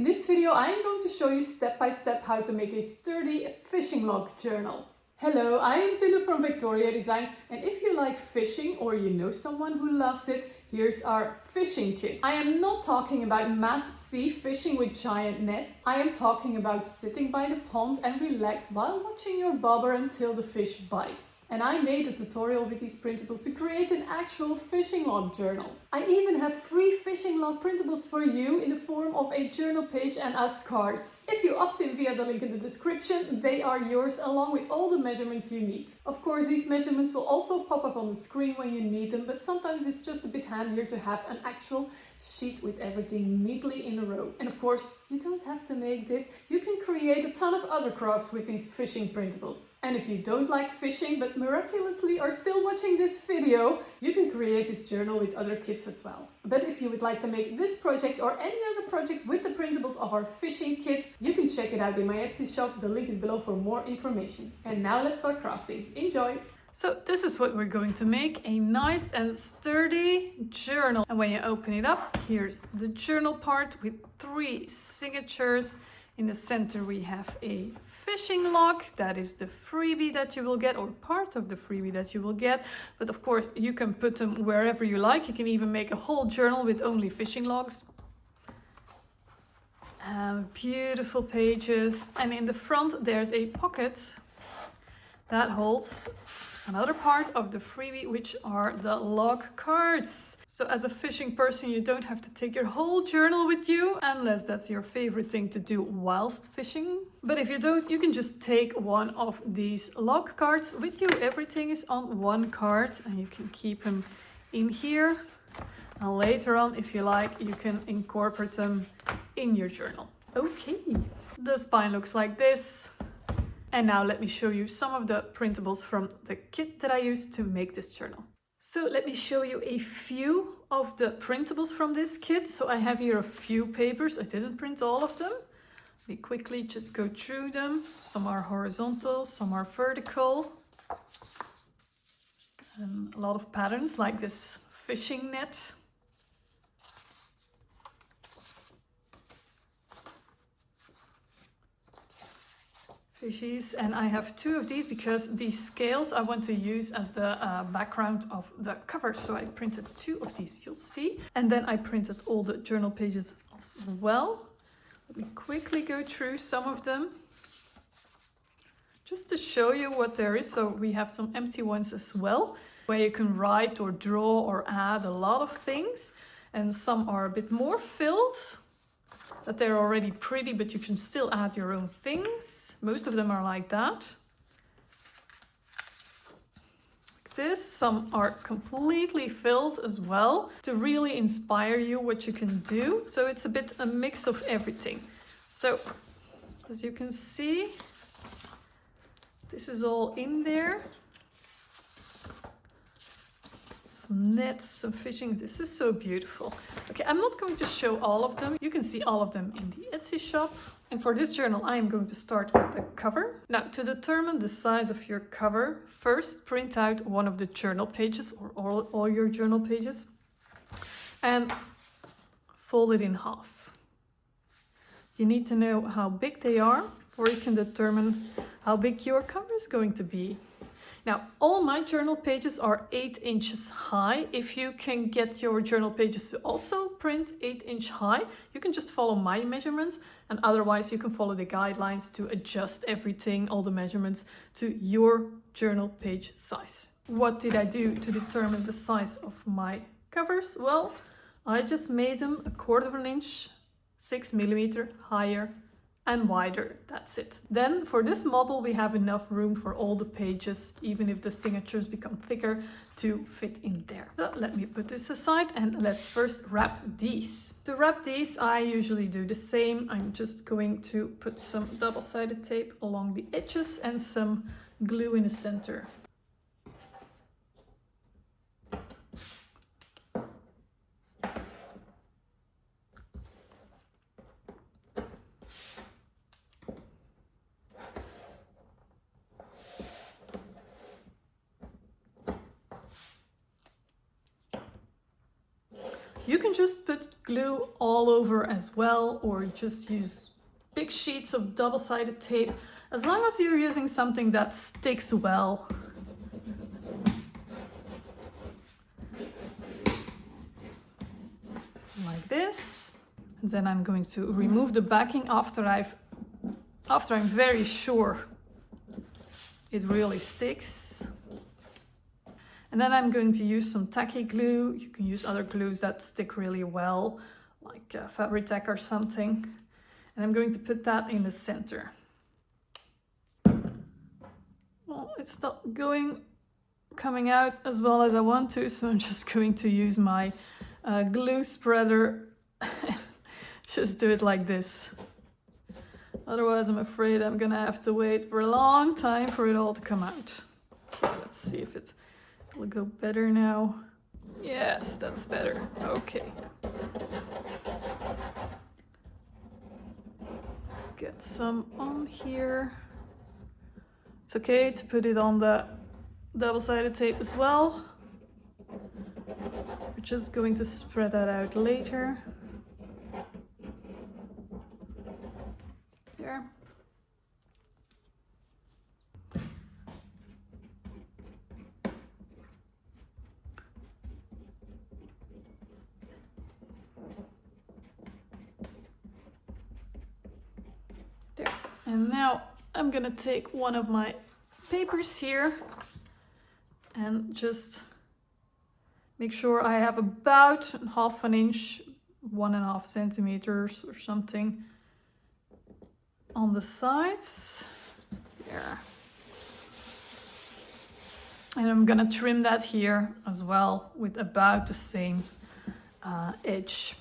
this video I am going to show you step by step how to make a sturdy fishing log journal. Hello, I am Tinne from VectoriaDesigns, and if you like fishing or you know someone who loves it, here's our fishing kit. I am not talking about mass sea fishing with giant nets. I am talking about sitting by the pond and relax while watching your bobber until the fish bites. And I made a tutorial with these printables to create an actual fishing log journal. I even have free fishing log printables for you in the form of a journal page and as cards. If you opt in via the link in the description, they are yours along with all the measurements you need. Of course, these measurements will also pop up on the screen when you need them, but sometimes it's just a bit handier to have an actual sheet with everything neatly in a row. And of course, you don't have to make this. You can create a ton of other crafts with these fishing printables. And if you don't like fishing but miraculously are still watching this video, you can create this journal with other kits as well. But if you would like to make this project or any other project with the printables of our fishing kit, you can check it out in my Etsy shop. The link is below for more information. And now let's start crafting. Enjoy! So this is what we're going to make, a nice and sturdy journal. And when you open it up, here's the journal part with 3 signatures. In the center we have a fishing log. That is the freebie that you will get, or part of the freebie that you will get. But of course you can put them wherever you like. You can even make a whole journal with only fishing logs. Beautiful pages. And in the front there's a pocket that holds another part of the freebie, which are the log cards. So as a fishing person, you don't have to take your whole journal with you, unless that's your favorite thing to do whilst fishing. But if you don't, you can just take one of these log cards with you. Everything is on one card and you can keep them in here. And later on, if you like, you can incorporate them in your journal. Okay, the spine looks like this. And now let me show you some of the printables from the kit that I used to make this journal. So let me show you a few of the printables from this kit. So I have here a few papers. I didn't print all of them. We quickly just go through them. Some are horizontal, some are vertical. And a lot of patterns like this fishing net. Fishies, and I have 2 of these because these scales I want to use as the background of the cover, so I printed 2 of these, you'll see. And then I printed all the journal pages as well. Let me quickly go through some of them just to show you what there is. So we have some empty ones as well, where you can write or draw or add a lot of things, and some are a bit more filled, that they're already pretty, but you can still add your own things. Most of them are like that. Like this. Some are completely filled as well, to really inspire you what you can do. So it's a bit a mix of everything. So as you can see, this is all in there. Nets, some fishing. This is so beautiful. Okay, I'm not going to show all of them. You can see all of them in the Etsy shop. And for this journal, I am going to start with the cover. Now, to determine the size of your cover, first print out one of the journal pages, or all your journal pages, and fold it in half. You need to know how big they are before you can determine how big your cover is going to be. Now, all my journal pages are 8 inches high. If you can get your journal pages to also print 8-inch high, you can just follow my measurements, and otherwise you can follow the guidelines to adjust everything, all the measurements, to your journal page size. What did I do to determine the size of my covers? Well, I just made them 1/4 inch, 6 millimeter higher and wider. That's it. Then for this model we have enough room for all the pages, even if the signatures become thicker, to fit in there. So let me put this aside and let's first wrap these. To wrap these I usually do the same. I'm just going to put some double-sided tape along the edges and some glue in the center. You can just put glue all over as well, or just use big sheets of double-sided tape, as long as you're using something that sticks well. Like this. And then I'm going to remove the backing after I'm very sure it really sticks. And then I'm going to use some tacky glue. You can use other glues that stick really well, like Fabri-Tac or something. And I'm going to put that in the center. Well, it's not coming out as well as I want to, so I'm just going to use my glue spreader. Just do it like this. Otherwise, I'm afraid I'm gonna have to wait for a long time for it all to come out. Okay, let's see if it will go better now. Yes, that's better. Okay. Let's get some on here. It's okay to put it on the double-sided tape as well. We're just going to spread that out later. There. There. And now I'm gonna take one of my papers here and just make sure I have about half an inch, 1.5 centimeters or something on the sides. There. And I'm gonna trim that here as well with about the same edge.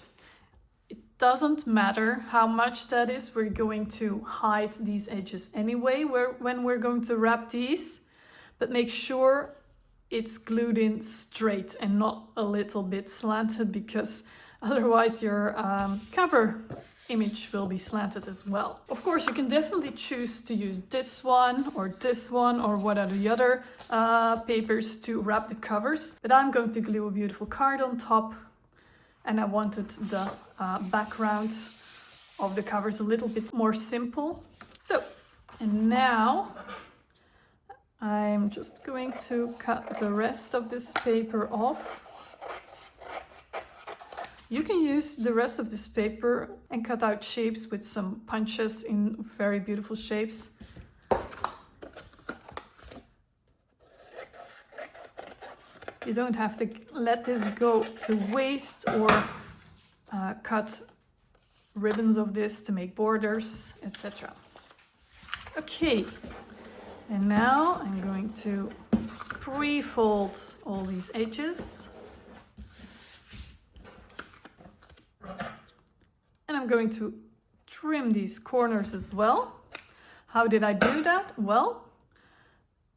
It doesn't matter how much that is, we're going to hide these edges anyway when we're going to wrap these, but make sure it's glued in straight and not a little bit slanted, because otherwise your cover image will be slanted as well. Of course, you can definitely choose to use this one or what are the other papers to wrap the covers, but I'm going to glue a beautiful card on top, and I wanted the background of the covers a little bit more simple. So, and now I'm just going to cut the rest of this paper off. You can use the rest of this paper and cut out shapes with some punches in very beautiful shapes. You don't have to let this go to waste or cut ribbons of this to make borders, etc. Okay, and now I'm going to pre-fold all these edges. And I'm going to trim these corners as well. How did I do that? Well,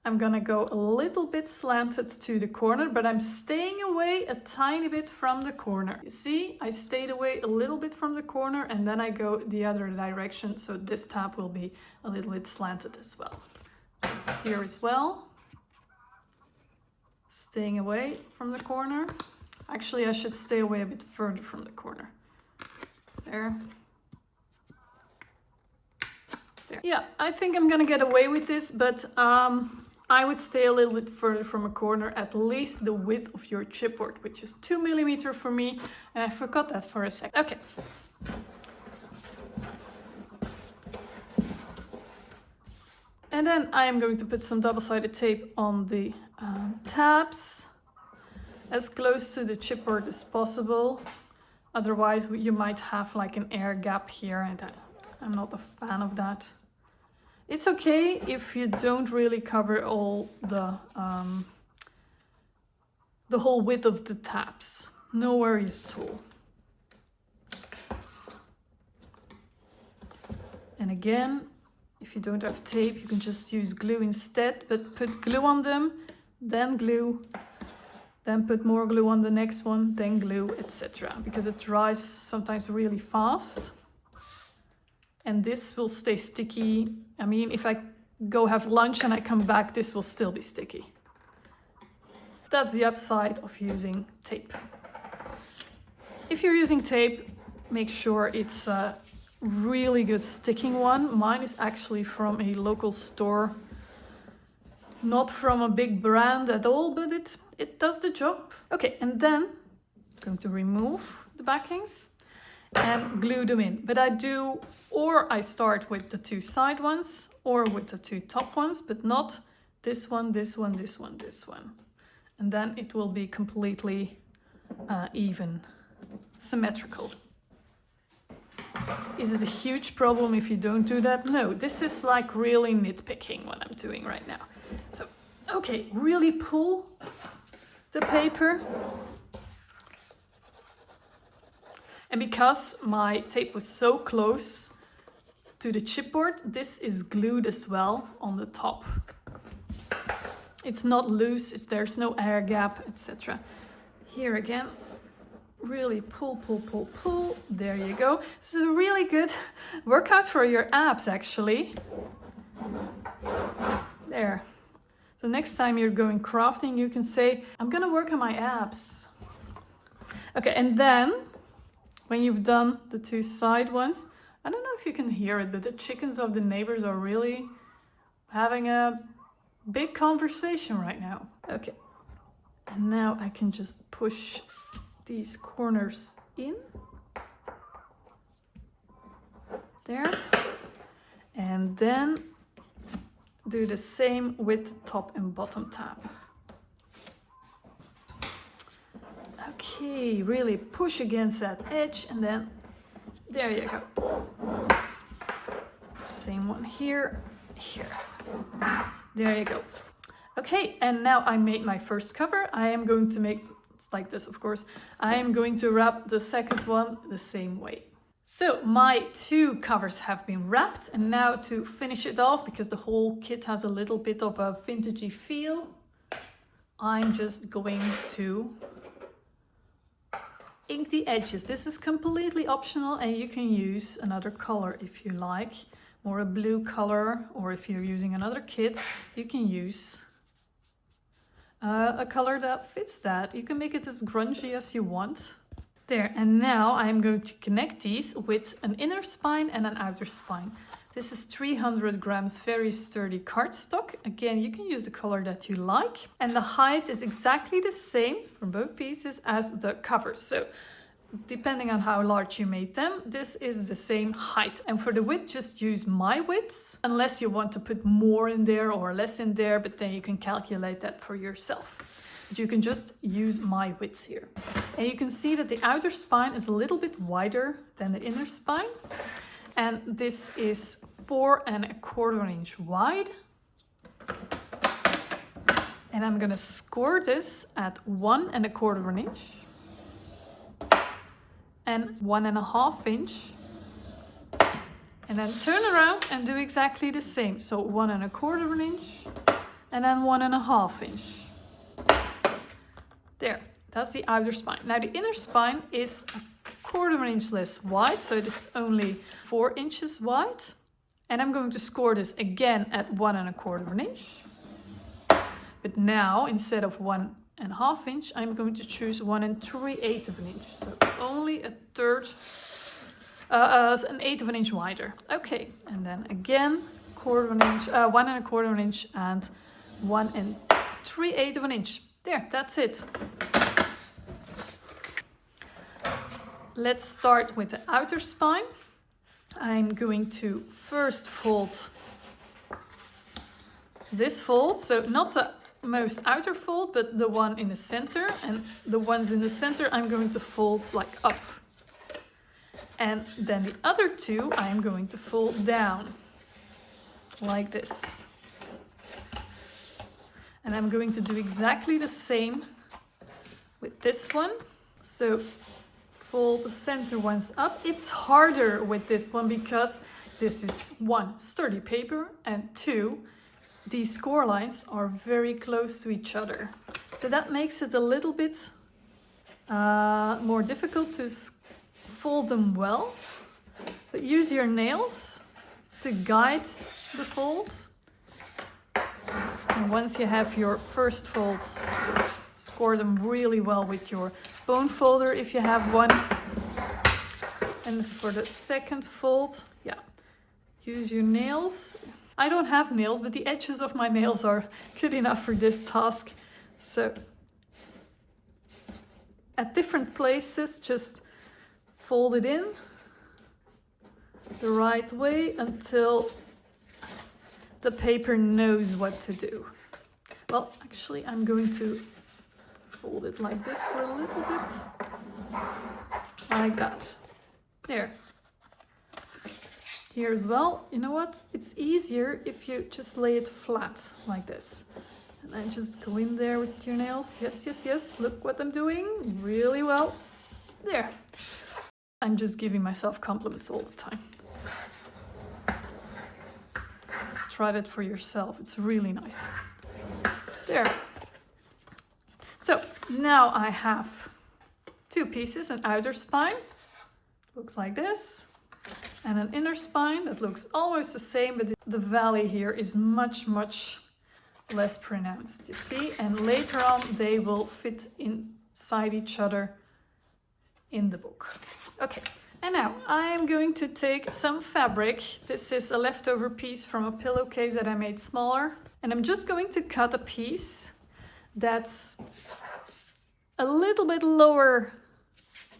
I'm gonna go a little bit slanted to the corner, but I'm staying away a tiny bit from the corner. You see, I stayed away a little bit from the corner, and then I go the other direction, so this tab will be a little bit slanted as well. So here as well, staying away from the corner. Actually, I should stay away a bit further from the corner. There. There. Yeah, I think I'm gonna get away with this, but I would stay a little bit further from a corner, at least the width of your chipboard, which is 2 millimeters for me, and I forgot that for a second. Okay. And then I am going to put some double-sided tape on the tabs, as close to the chipboard as possible. Otherwise, you might have like an air gap here, and I'm not a fan of that. It's okay if you don't really cover all the whole width of the tabs. No worries at all. And again, if you don't have tape, you can just use glue instead, but put glue on them, then glue, then put more glue on the next one, then glue, etc. Because it dries sometimes really fast. And this will stay sticky. I mean, if I go have lunch and I come back, this will still be sticky. That's the upside of using tape. If you're using tape, make sure it's a really good sticking one. Mine is actually from a local store, not from a big brand at all, but it does the job. Okay, and then I'm going to remove the backings and glue them in. But I start with the two side ones or with the two top ones, but not this one, this one, this one, this one. And then it will be completely even, symmetrical. Is it a huge problem if you don't do that? No, this is like really nitpicking what I'm doing right now. So, okay, really pull the paper. And because my tape was so close to the chipboard, this is glued as well on the top. It's not loose, there's no air gap, etc. Here again, really pull, pull, pull, pull. There you go. This is a really good workout for your abs, actually. There. So next time you're going crafting, you can say, I'm gonna work on my abs. Okay, and then when you've done the two side ones, I don't know if you can hear it, but the chickens of the neighbors are really having a big conversation right now. Okay, and now I can just push these corners in. There. And then do the same with top and bottom tab. Okay, really push against that edge and then there you go. Same one here, here. There you go. Okay, and now I made my first cover. I am going to make, it's like this of course, I am going to wrap the second one the same way. So my two covers have been wrapped, and now to finish it off, because the whole kit has a little bit of a vintagey feel, I'm just going to ink the edges. This is completely optional and you can use another color if you like, more a blue color, or if you're using another kit, you can use a color that fits that. You can make it as grungy as you want. There, and now I'm going to connect these with an inner spine and an outer spine. This is 300 grams very sturdy cardstock. Again, you can use the color that you like. And the height is exactly the same for both pieces as the covers. So depending on how large you made them, this is the same height. And for the width, just use my widths, unless you want to put more in there or less in there, but then you can calculate that for yourself. But you can just use my widths here. And you can see that the outer spine is a little bit wider than the inner spine. And this is 4 1/4 inch wide. And I'm gonna score this at 1 1/4 inch and 1 1/2 inch. And then turn around and do exactly the same. So 1 1/4 inch and then 1 1/2 inch. There, that's the outer spine. Now the inner spine is 1/4 inch less wide, so it is only 4 inches wide. And I'm going to score this again at 1 1/4 inch. But now, instead of 1 1/2 inch, I'm going to choose 1 3/8 of an inch. So only a third, an eighth of an inch wider. Okay, and then again, 1 1/4 inch and 1 3/8 of an inch. There, that's it. Let's start with the outer spine. I'm going to first fold this fold, so not the most outer fold, but the one in the center, and the ones in the center I'm going to fold like up. And then the other two I'm going to fold down like this. And I'm going to do exactly the same with this one. So fold the center ones up. It's harder with this one because this is 1, sturdy paper, and 2, these score lines are very close to each other. So that makes it a little bit more difficult to fold them well. But use your nails to guide the fold. And once you have your first folds, score them really well with your bone folder if you have one. And for the second fold, yeah, use your nails. I don't have nails, but the edges of my nails are good enough for this task. So at different places, just fold it in the right way until the paper knows what to do. Well, actually, I'm going to fold it like this for a little bit. Like that. There. Here as well, you know what? It's easier if you just lay it flat like this. And then just go in there with your nails. Yes, yes, yes. Look what I'm doing. Really well. There. I'm just giving myself compliments all the time. Try that for yourself. It's really nice. There. So now I have two pieces, an outer spine. Looks like this. And an inner spine that looks almost the same, but the valley here is much, much less pronounced, you see? And later on, they will fit inside each other in the book. Okay, and now I am going to take some fabric. This is a leftover piece from a pillowcase that I made smaller. And I'm just going to cut a piece that's a little bit lower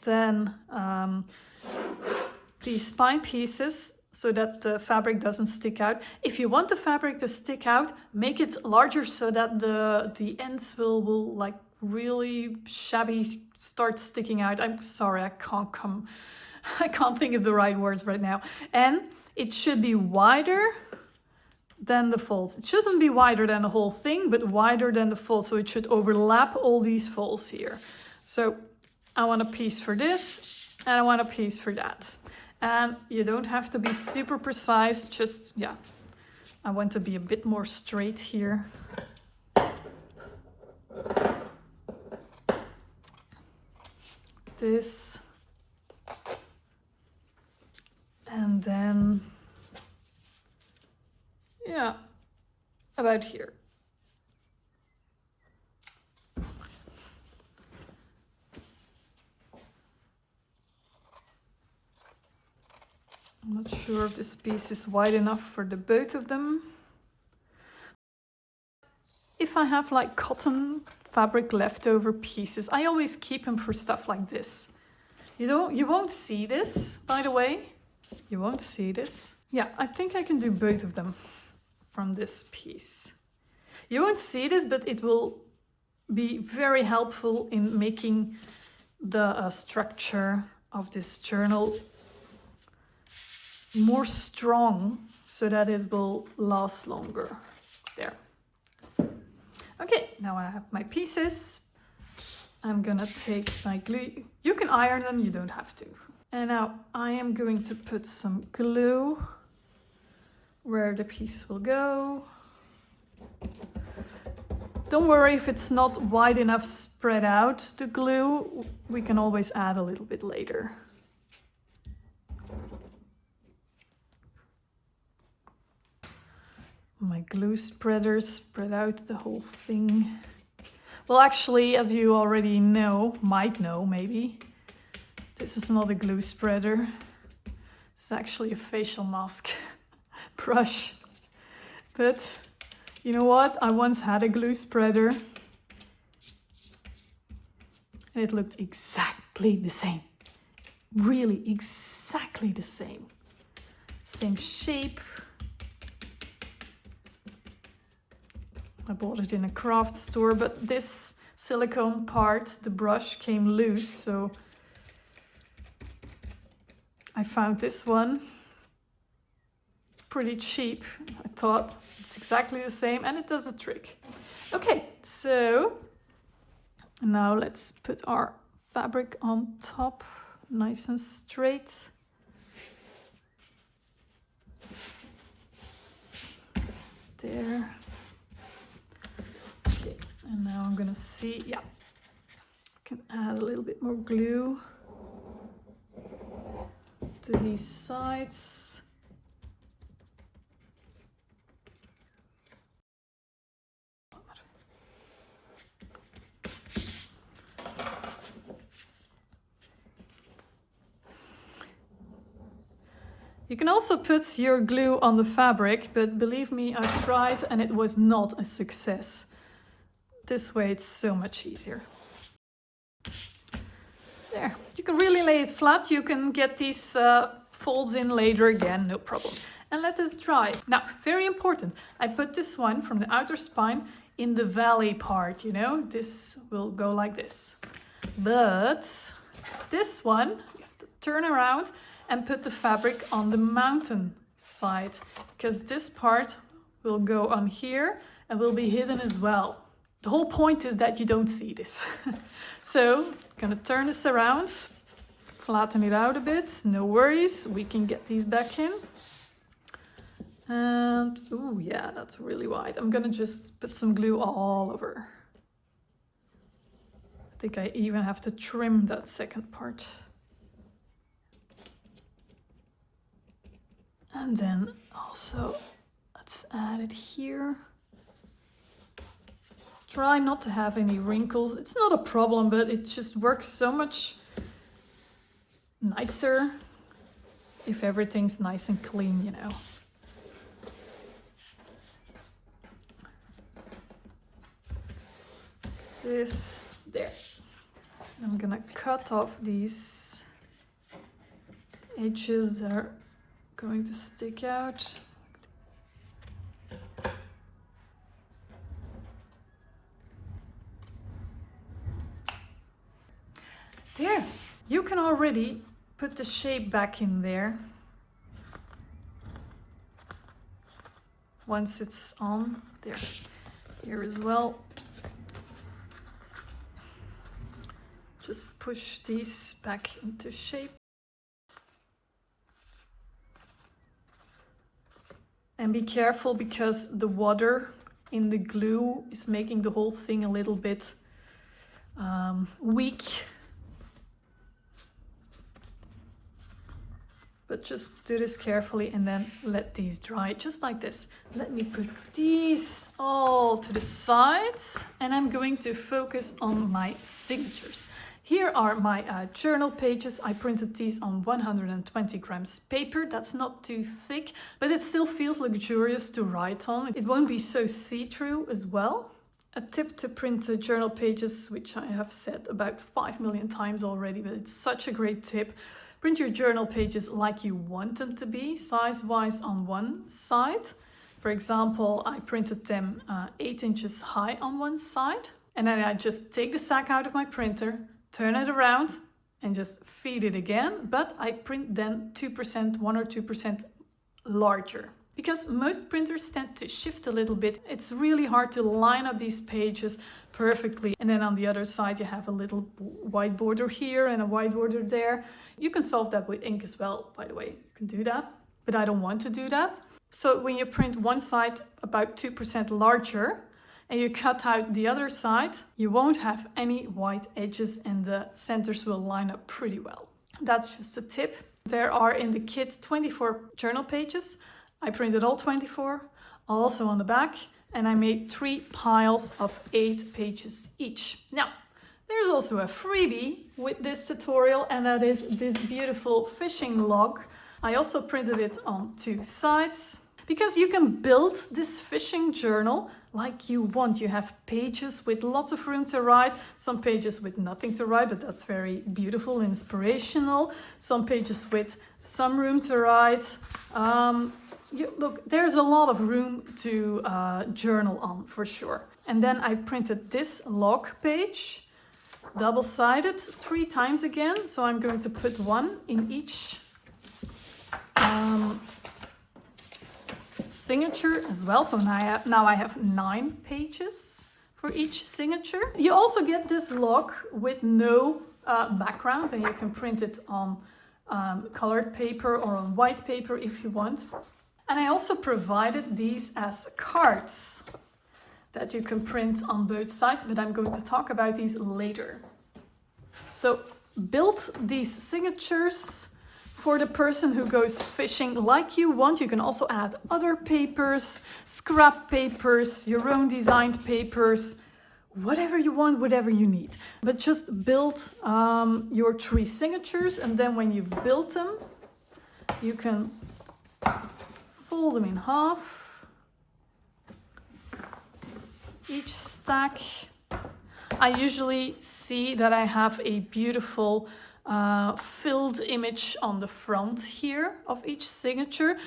than the spine pieces so that the fabric doesn't stick out. If you want the fabric to stick out, make it larger so that the ends will like really shabby start sticking out. I'm sorry, I can't think of the right words right now. And it should be wider than the folds. It shouldn't be wider than the whole thing, but wider than the folds. So it should overlap all these folds here. So I want a piece for this and I want a piece for that. And you don't have to be super precise, just, yeah, I want to be a bit more straight here. This. And then, yeah, about here. I'm not sure if this piece is wide enough for the both of them. If I have like cotton fabric leftover pieces, I always keep them for stuff like this. You won't see this, by the way. You won't see this. Yeah, I think I can do both of them from this piece. You won't see this, but it will be very helpful in making the structure of this journal more strong so that it will last longer. There. Okay, now I have my pieces. I'm gonna take my glue. You can iron them, you don't have to. And now I am going to put some glue where the piece will go. Don't worry if it's not wide enough spread out, the glue. We can always add a little bit later. My glue spreaders spread out the whole thing. Well, actually, as you already know, might know maybe, this is not a glue spreader. It's actually a facial mask brush. But you know what? I once had a glue spreader and it looked exactly the same. Really exactly the same. Same shape. I bought it in a craft store, but this silicone part, the brush, came loose, so I found this one pretty cheap. I thought it's exactly the same and it does the trick. Okay, so now let's put our fabric on top, nice and straight. There. Okay, and now I'm gonna see, yeah, I can add a little bit more glue to these sides. You can also put your glue on the fabric, but believe me, I tried and it was not a success. This way it's so much easier. There, you can really lay it flat. You can get these folds in later again, no problem. And let this dry. Now, very important, I put this one from the outer spine in the valley part, you know, this will go like this. But this one, you have to turn around and put the fabric on the mountain side, because this part will go on here and will be hidden as well. The whole point is that you don't see this. So, I'm gonna turn this around, flatten it out a bit, no worries, we can get these back in. And, ooh, yeah, that's really wide. I'm gonna just put some glue all over. I think I even have to trim that second part. And then also, let's add it here. Try not to have any wrinkles. It's not a problem, but it just works so much nicer if everything's nice and clean, you know. This, there. I'm gonna cut off these edges that are going to stick out. There, you can already put the shape back in there once it's on. There, here as well. Just push these back into shape. And be careful because the water in the glue is making the whole thing a little bit weak. But just do this carefully and then let these dry, just like this. Let me put these all to the sides and I'm going to focus on my signatures. Here are my journal pages. I printed these on 120 grams paper. That's not too thick, but it still feels luxurious to write on. It won't be so see-through as well. A tip to print journal pages, which I have said about 5 million times already, but it's such a great tip. Print your journal pages like you want them to be, size-wise on one side. For example, I printed them 8 inches high on one side, and then I just take the sack out of my printer, turn it around and just feed it again, but I print then 2%, 1 or 2% larger. Because most printers tend to shift a little bit, it's really hard to line up these pages perfectly. And then on the other side you have a little white border here and a white border there. You can solve that with ink as well, by the way, you can do that, but I don't want to do that. So when you print one side about 2% larger, and you cut out the other side, you won't have any white edges and the centers will line up pretty well. That's just a tip. There are in the kit 24 journal pages. I printed all 24, also on the back, and I made 3 piles of 8 pages each. Now, there's also a freebie with this tutorial, and that is this beautiful fishing log. I also printed it on 2 sides, because you can build this fishing journal like you want. You have pages with lots of room to write, some pages with nothing to write, but that's very beautiful, inspirational. Some pages with some room to write. Look, there's a lot of room to journal on for sure. And then I printed this log page, double-sided, 3 times again. So I'm going to put 1 in each signature as well. So now I have 9 pages for each signature. You also get this log with no background, and you can print it on colored paper or on white paper if you want. And I also provided these as cards that you can print on both sides, but I'm going to talk about these later. So build these signatures for the person who goes fishing like you want. You can also add other papers, scrap papers, your own designed papers, whatever you want, whatever you need. But just build your 3 signatures, and then when you've built them, you can fold them in half, each stack. I usually see that I have a beautiful filled image on the front here of each signature.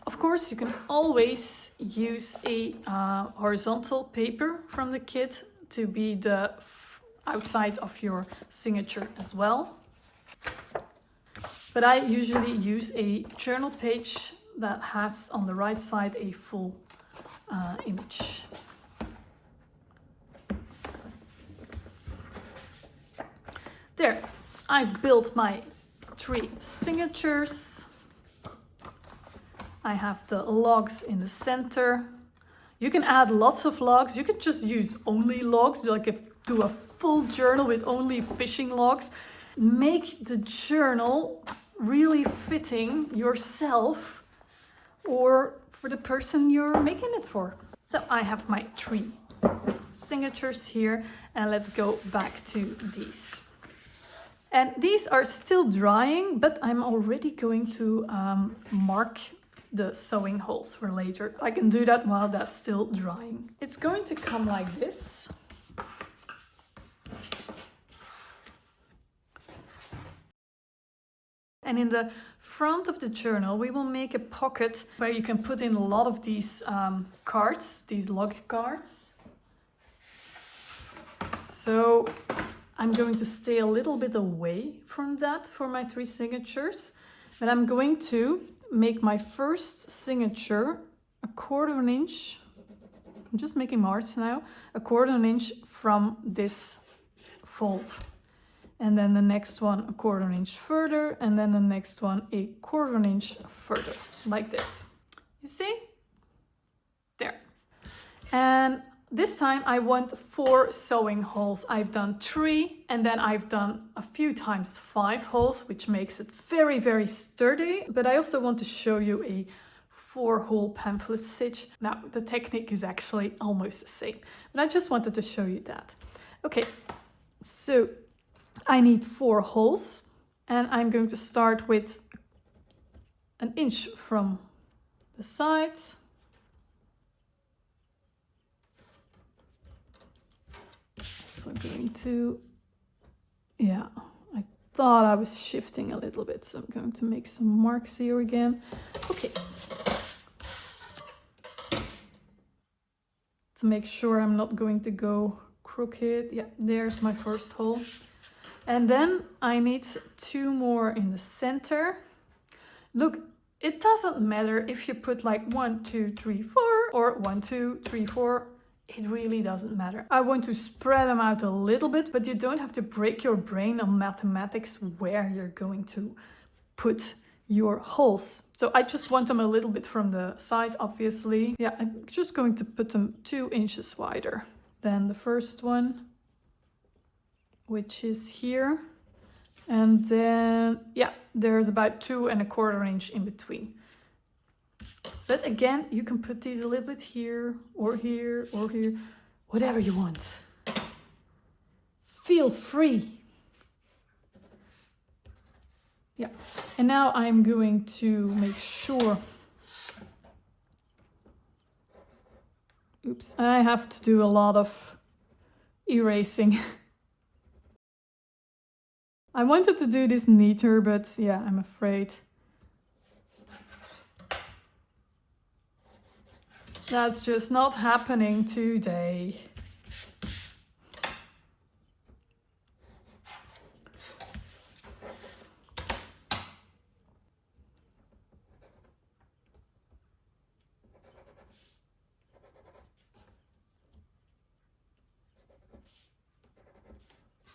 Of course, you can always use a horizontal paper from the kit to be the outside of your signature as well. But I usually use a journal page that has on the right side a full image. There, I've built my 3 signatures. I have the logs in the center. You can add lots of logs. You can just use only logs, like do a full journal with only fishing logs. Make the journal really fitting yourself or for the person you're making it for. So I have my 3 signatures here, and let's go back to these. And these are still drying, but I'm already going to mark the sewing holes for later. I can do that while that's still drying. It's going to come like this. And in the front of the journal, we will make a pocket where you can put in a lot of these cards, these log cards. So I'm going to stay a little bit away from that for my 3 signatures, but I'm going to make my first signature 1/4 inch. I'm just making marks now, 1/4 inch from this fold. And then the next one 1/4 inch further, and then the next one 1/4 inch further, like this. You see? There. And this time I want 4 sewing holes. I've done 3, and then I've done a few times 5 holes, which makes it very, very sturdy. But I also want to show you a 4-hole pamphlet stitch. Now, the technique is actually almost the same, but I just wanted to show you that. Okay, so I need 4 holes, and I'm going to start with 1 inch from the side. So I'm going to, yeah, I thought I was shifting a little bit, so I'm going to make some marks here again. Okay. To make sure I'm not going to go crooked. Yeah, there's my first hole. And then I need 2 more in the center. Look, it doesn't matter if you put like 1, 2, 3, 4 or 1, 2, 3, 4. It really doesn't matter. I want to spread them out a little bit, but you don't have to break your brain on mathematics where you're going to put your holes. So I just want them a little bit from the side, obviously. Yeah, I'm just going to put them 2 inches wider than the first one, which is here. And then, yeah, there's about 2 1/4 inch in between. But again, you can put these a little bit here, or here, or here, whatever you want. Feel free. Yeah, and now I'm going to make sure. Oops, I have to do a lot of erasing. I wanted to do this neater, but yeah, I'm afraid that's just not happening today.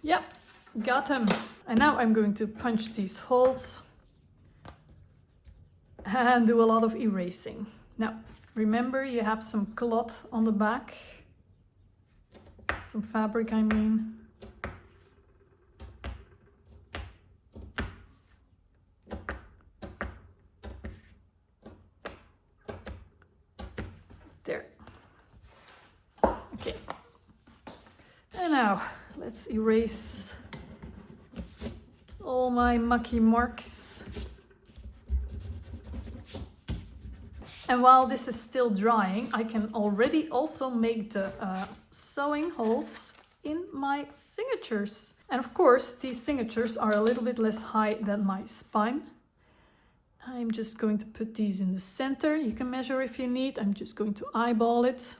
Yep, got them. And now I'm going to punch these holes and do a lot of erasing. Now, remember, you have some cloth on the back, some fabric, I mean. There. Okay. And now let's erase all my mucky marks. And while this is still drying, I can already also make the sewing holes in my signatures. And of course, these signatures are a little bit less high than my spine. I'm just going to put these in the center. You can measure if you need. I'm just going to eyeball it.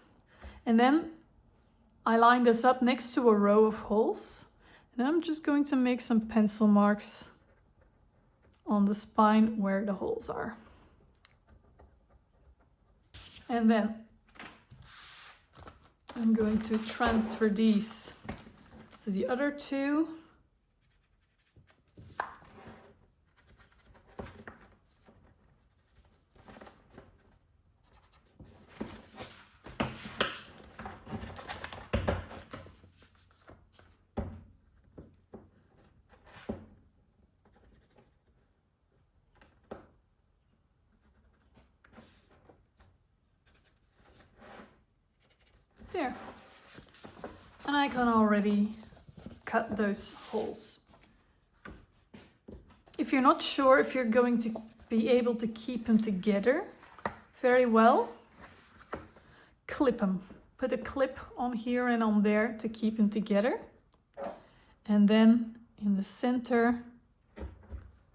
And then I line this up next to a row of holes. And I'm just going to make some pencil marks on the spine where the holes are. And then I'm going to transfer these to the other two. There. And I can already cut those holes. If you're not sure if you're going to be able to keep them together very well, clip them. Put a clip on here and on there to keep them together. And then in the center,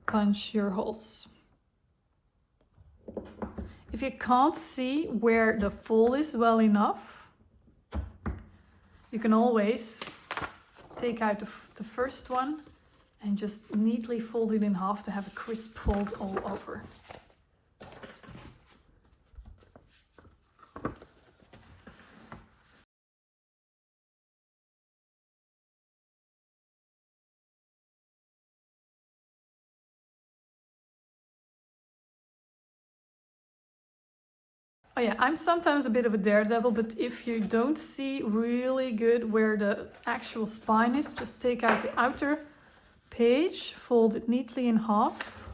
punch your holes. If you can't see where the fold is well enough, you can always take out the first one and just neatly fold it in half to have a crisp fold all over. Oh yeah, I'm sometimes a bit of a daredevil, but if you don't see really good where the actual spine is, just take out the outer page, fold it neatly in half,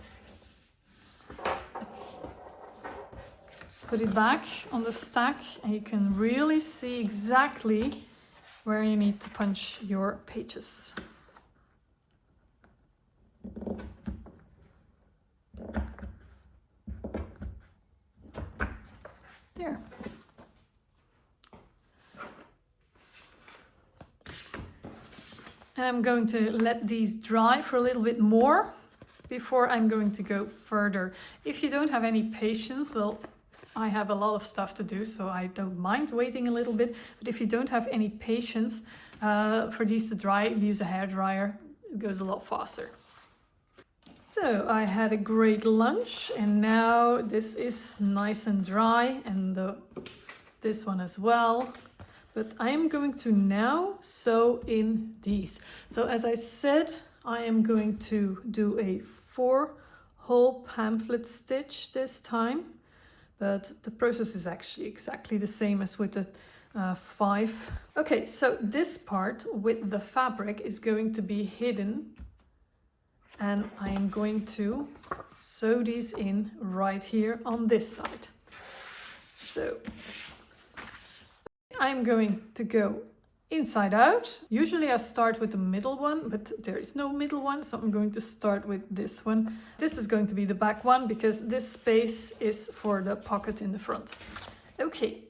put it back on the stack, and you can really see exactly where you need to punch your pages. There. And I'm going to let these dry for a little bit more before I'm going to go further. If you don't have any patience, well, I have a lot of stuff to do, so I don't mind waiting a little bit. But if you don't have any patience for these to dry, use a hairdryer. It goes a lot faster. So I had a great lunch, and now this is nice and dry, and this one as well. But I am going to now sew in these. So as I said, I am going to do a 4-hole pamphlet stitch this time, but the process is actually exactly the same as with the 5. Okay, so this part with the fabric is going to be hidden. And I am going to sew these in right here on this side. So I'm going to go inside out. Usually I start with the middle one, but there is no middle one, so I'm going to start with this one. This is going to be the back one because this space is for the pocket in the front. Okay,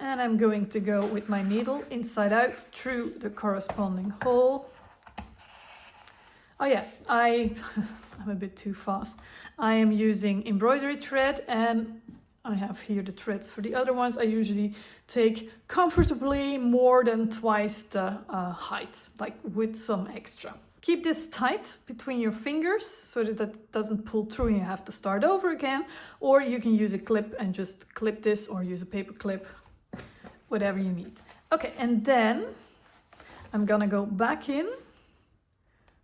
and I'm going to go with my needle inside out through the corresponding hole. Oh yeah, I'm a bit too fast. I am using embroidery thread, and I have here the threads for the other ones. I usually take comfortably more than twice the height, like with some extra. Keep this tight between your fingers so that it doesn't pull through and you have to start over again. Or you can use a clip and just clip this, or use a paper clip, whatever you need. Okay, and then I'm gonna go back in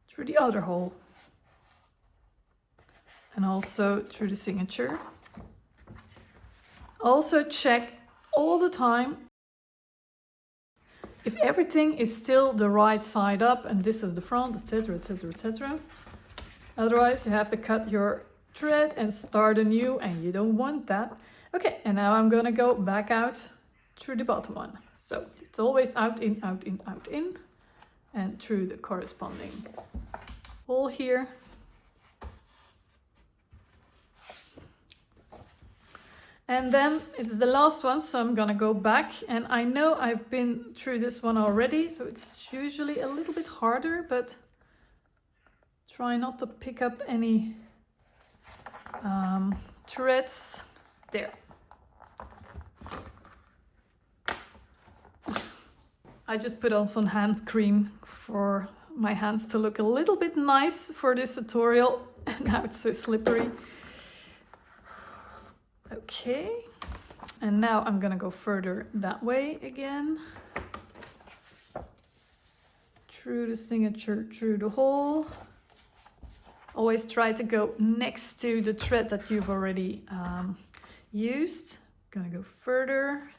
through the other hole and also through the signature. Also check all the time if everything is still the right side up and this is the front, etc, etc, etc. Otherwise you have to cut your thread and start anew, and you don't want that. Okay, and now I'm gonna go back out through the bottom one. So it's always out, in, out, in, out, in, and through the corresponding hole here. And then it's the last one, so I'm gonna go back, and I know I've been through this one already, so it's usually a little bit harder, but try not to pick up any threads. There. I just put on some hand cream for my hands to look a little bit nice for this tutorial. Now it's so slippery. Okay, and now I'm gonna go further that way again. Through the signature, through the hole. Always try to go next to the thread that you've already used. Gonna go further,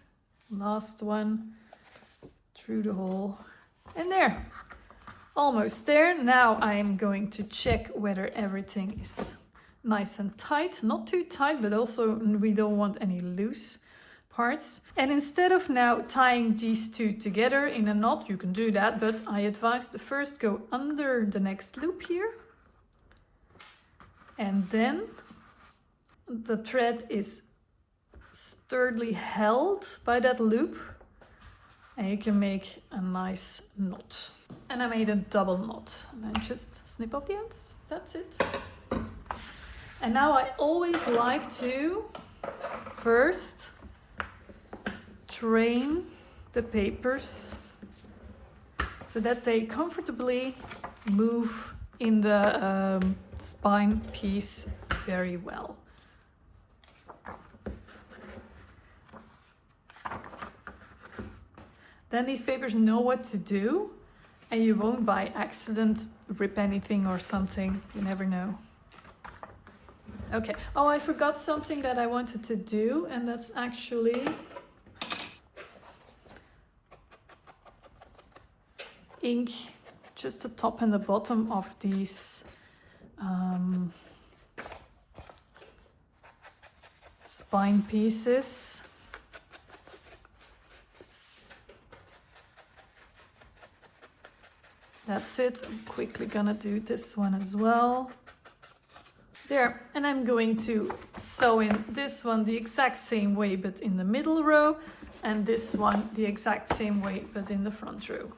last one, through the hole, and there. Almost there. Now I'm going to check whether everything is nice and tight, not too tight, but also we don't want any loose parts. And instead of now tying these two together in a knot, you can do that, but I advise to first go under the next loop here. And then the thread is sturdily held by that loop, and you can make a nice knot. And I made a double knot, and then just snip off the ends. That's it. And now I always like to first train the papers so that they comfortably move in the spine piece very well. Then these papers know what to do, and you won't by accident rip anything or something. You never know. Okay, oh, I forgot something that I wanted to do, and that's actually ink just the top and the bottom of these spine pieces. That's it. I'm quickly gonna do this one as well. There, and I'm going to sew in this one the exact same way but in the middle row, and this one the exact same way but in the front row.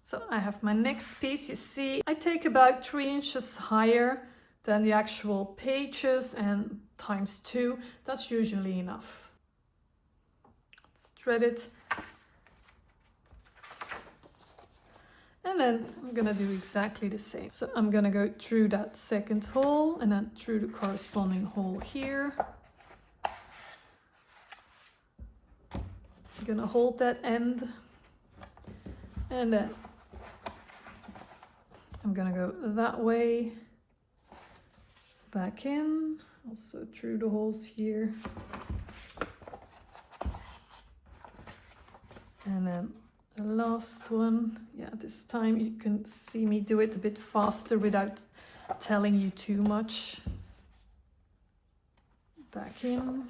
So I have my next piece. You see, I take about 3 inches higher than the actual pages, and times 2, that's usually enough. Let's thread it. And then I'm gonna do exactly the same. So I'm gonna go through that second hole and then through the corresponding hole here. I'm gonna hold that end, and then I'm gonna go that way, back in, also through the holes here. And then the last one, yeah, this time you can see me do it a bit faster without telling you too much. Back in.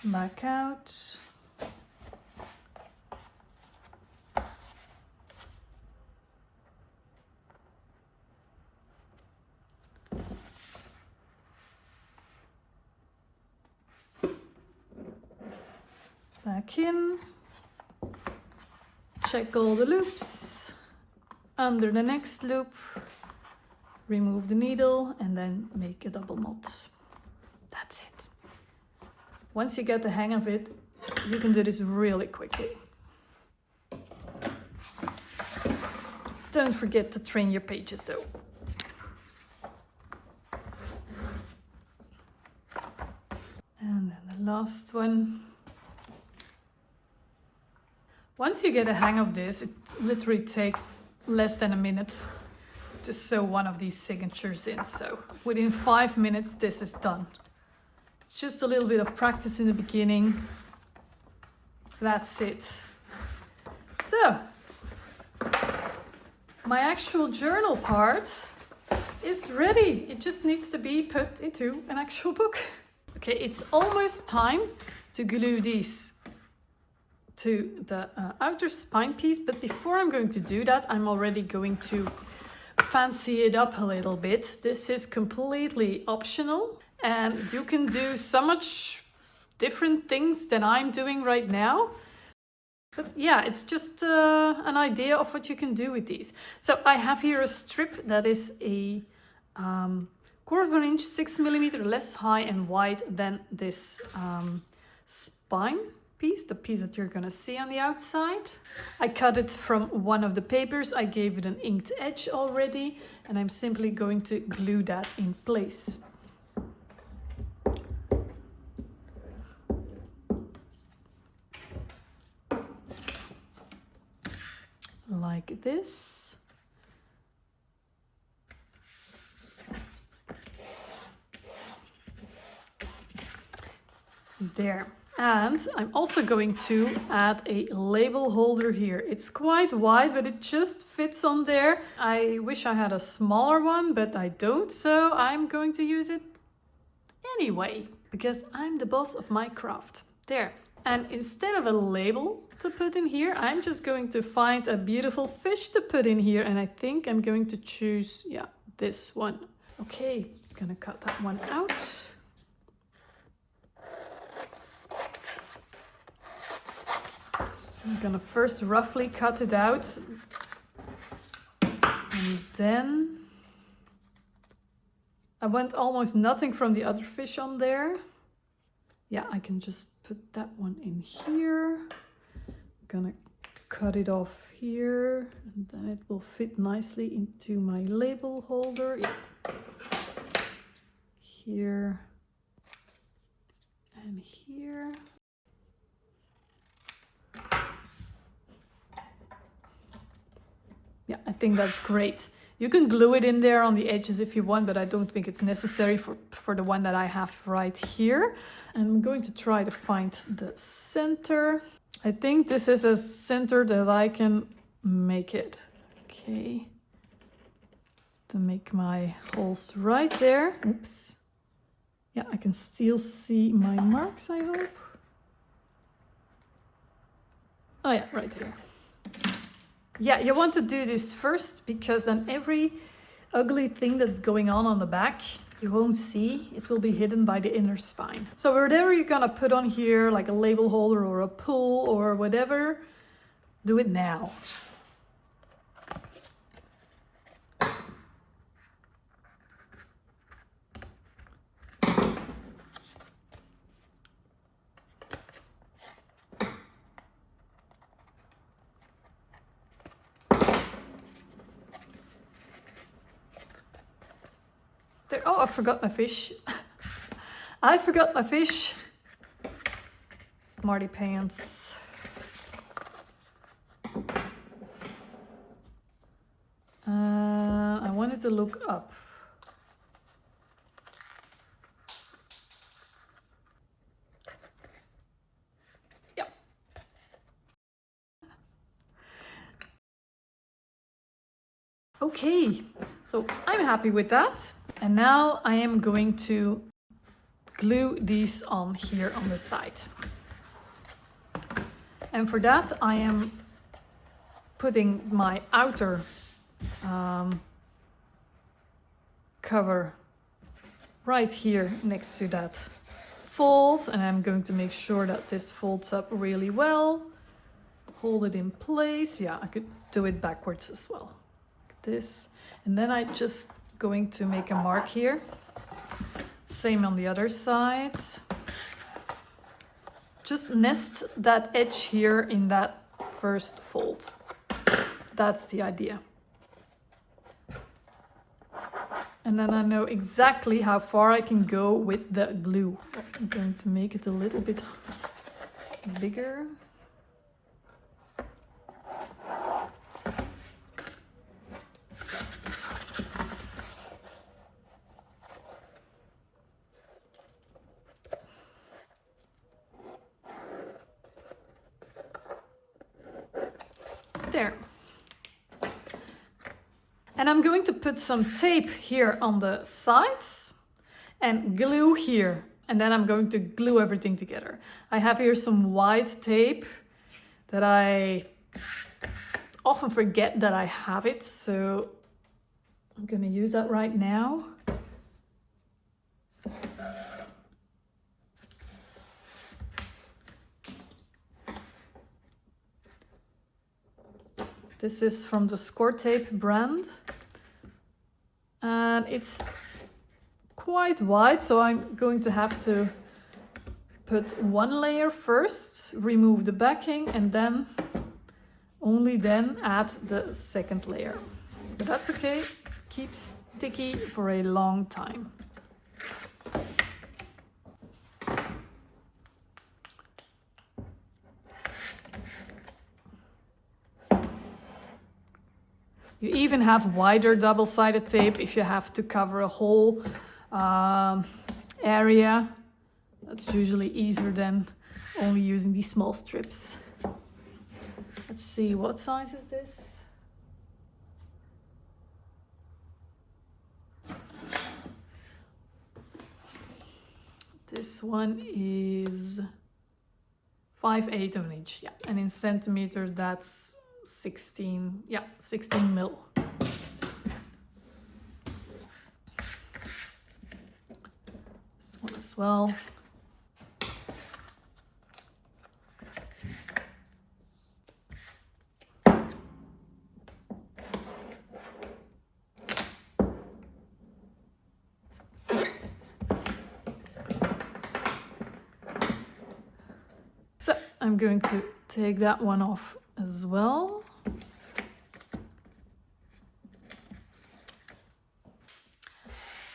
Back out. Back in, check all the loops, under the next loop, remove the needle, and then make a double knot. That's it. Once you get the hang of it, you can do this really quickly. Don't forget to train your pages though. And then the last one. Once you get a hang of this, it literally takes less than a minute to sew one of these signatures in. So within 5 minutes, this is done. It's just a little bit of practice in the beginning. That's it. So my actual journal part is ready. It just needs to be put into an actual book. Okay, it's almost time to glue these to the outer spine piece, but before I'm going to do that, I'm already going to fancy it up a little bit. This is completely optional, and you can do so much different things than I'm doing right now. But yeah, it's just an idea of what you can do with these. So I have here a strip that is a 1/4 inch, 6mm less high and wide than this spine piece, the piece that you're gonna see on the outside. I cut it from one of the papers. I gave it an inked edge already, and I'm simply going to glue that in place. Like this. There. And I'm also going to add a label holder here. It's quite wide, but it just fits on there. I wish I had a smaller one, but I don't, so I'm going to use it anyway, because I'm the boss of my craft. There. And instead of a label to put in here, I'm just going to find a beautiful fish to put in here, and I think I'm going to choose, yeah, this one. Okay, I'm gonna cut that one out. I'm gonna first roughly cut it out, and then I want almost nothing from the other fish on there. Yeah, I can just put that one in here. I'm gonna cut it off here, and then it will fit nicely into my label holder. Yeah. Here and here. Yeah, I think that's great. You can glue it in there on the edges if you want, but I don't think it's necessary for the one that I have right here. I'm going to try to find the center. I think this is as centered as I can make it. Okay. To make my holes right there. Oops. Yeah, I can still see my marks, I hope. Oh yeah, right here. Yeah, you want to do this first, because then every ugly thing that's going on the back, you won't see. It will be hidden by the inner spine. So whatever you're gonna put on here, like a label holder or a pull or whatever, do it now. There, oh, I forgot my fish. I forgot my fish. Smarty pants. I wanted to look up. Yeah. Okay, so I'm happy with that. And now I am going to glue these on here on the side. And for that, I am putting my outer cover right here next to that fold. And I'm going to make sure that this folds up really well. Hold it in place. Yeah, I could do it backwards as well. Like this. And then I just going to make a mark here. Same on the other side. Just nest that edge here in that first fold. That's the idea. And then I know exactly how far I can go with the glue. I'm going to make it a little bit bigger. There. And I'm going to put some tape here on the sides and glue here. And then I'm going to glue everything together. I have here some white tape that I often forget that I have it. So I'm going to use that right now. This is from the Score Tape brand. And it's quite wide, so I'm going to have to put one layer first, remove the backing, and then only then add the second layer. But that's okay, keeps sticky for a long time. You even have wider double-sided tape if you have to cover a whole area. That's usually easier than only using these small strips. Let's see, what size is this? This one is 5/8 of an inch, yeah. And in centimeters, that's 16 mil. This one as well. So I'm going to take that one off as well.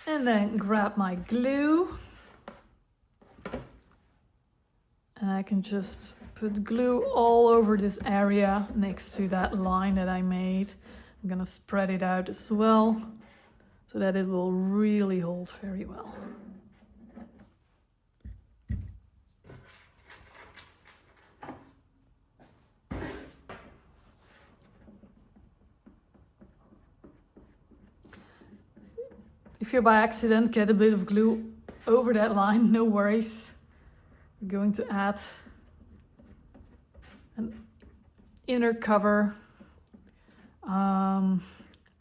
And then grab my glue. And I can just put glue all over this area next to that line that I made. I'm gonna spread it out as well so that it will really hold very well. If you by accident get a bit of glue over that line, no worries. We're going to add an inner cover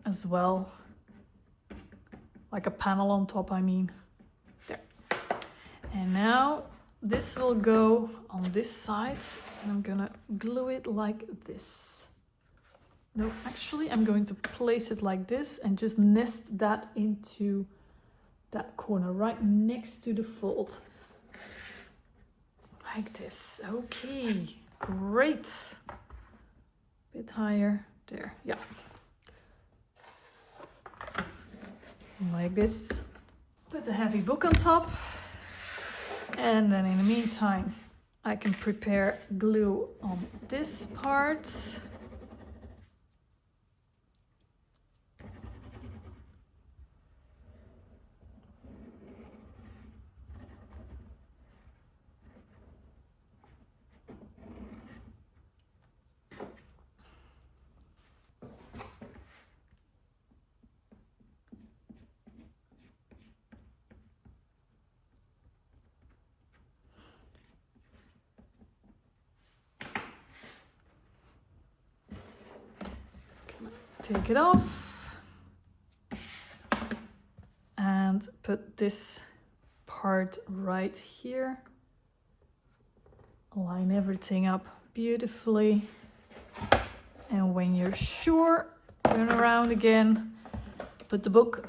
as well, like a panel on top, I mean. There. And now this will go on this side, and I'm gonna glue it like this. No, actually, I'm going to place it like this and just nest that into that corner right next to the fold. Like this. Okay, great. Bit higher. There, yeah. Like this. Put a heavy book on top. And then in the meantime, I can prepare glue on this part. Take it off and put this part right here. Line everything up beautifully. And when you're sure, turn around again, put the book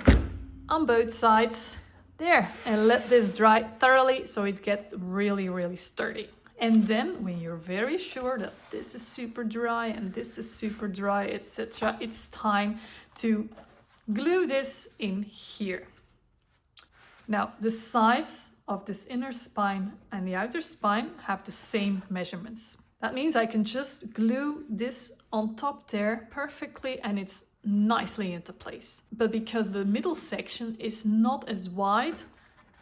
on both sides there and let this dry thoroughly so it gets really, really sturdy. And then when you're very sure that this is super dry and this is super dry, etc., it's time to glue this in here. Now, the sides of this inner spine and the outer spine have the same measurements. That means I can just glue this on top there perfectly and it's nicely into place. But because the middle section is not as wide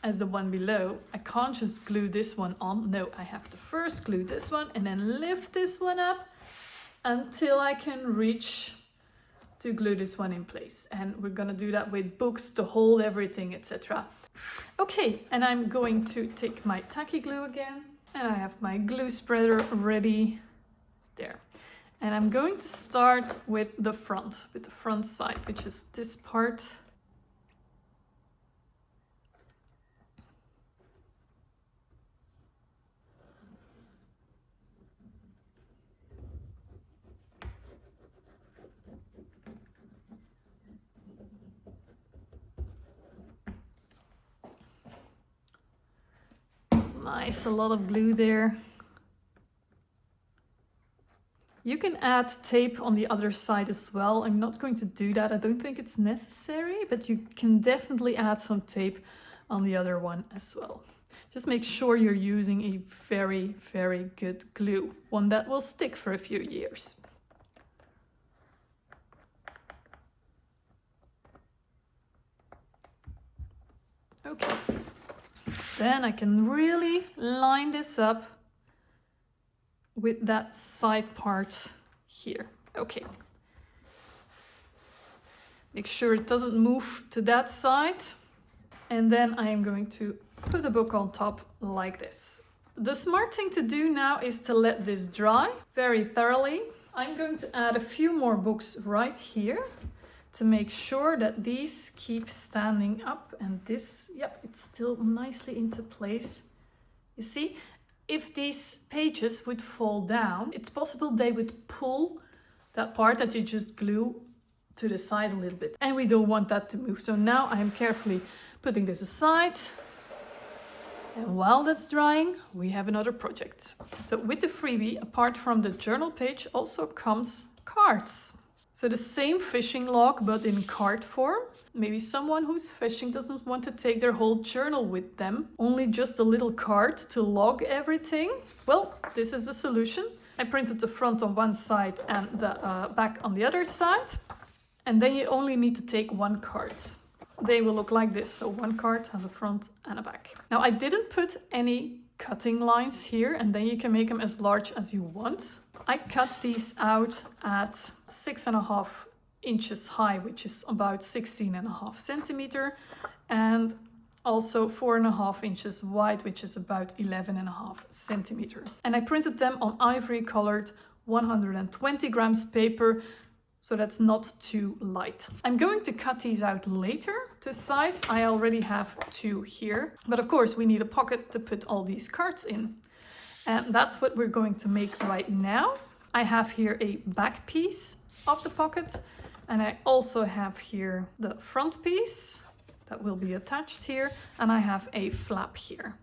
as the one below, I can't just glue this one on. No, I have to first glue this one and then lift this one up until I can reach to glue this one in place. And we're gonna do that with books to hold everything, etc. Okay, and I'm going to take my tacky glue again, and I have my glue spreader ready there. And I'm going to start with the front side, which is this part. Nice, a lot of glue there. You can add tape on the other side as well. I'm not going to do that. I don't think it's necessary, but you can definitely add some tape on the other one as well. Just make sure you're using a very, very good glue, one that will stick for a few years. Okay. Then I can really line this up with that side part here. Okay. Make sure it doesn't move to that side. And then I am going to put a book on top like this. The smart thing to do now is to let this dry very thoroughly. I'm going to add a few more books right here to make sure that these keep standing up, and this, yep, it's still nicely into place. You see, if these pages would fall down, it's possible they would pull that part that you just glue to the side a little bit, and we don't want that to move. So now I'm carefully putting this aside, and while that's drying, we have another project. So with the freebie, apart from the journal page, also comes cards. So the same fishing log, but in card form. Maybe someone who's fishing doesn't want to take their whole journal with them, only just a little card to log everything. Well, this is the solution. I printed the front on one side and the back on the other side. And then you only need to take one card. They will look like this. So one card has a front and a back. Now I didn't put any cutting lines here, and then you can make them as large as you want. I cut these out at 6.5 inches high, which is about 16.5 centimeter, and also 4.5 inches wide, which is about 11.5 centimeter. And I printed them on ivory colored 120 grams paper, so that's not too light. I'm going to cut these out later to size. I already have 2 here, but of course we need a pocket to put all these cards in. And that's what we're going to make right now. I have here a back piece of the pocket, and I also have here the front piece that will be attached here, and I have a flap here.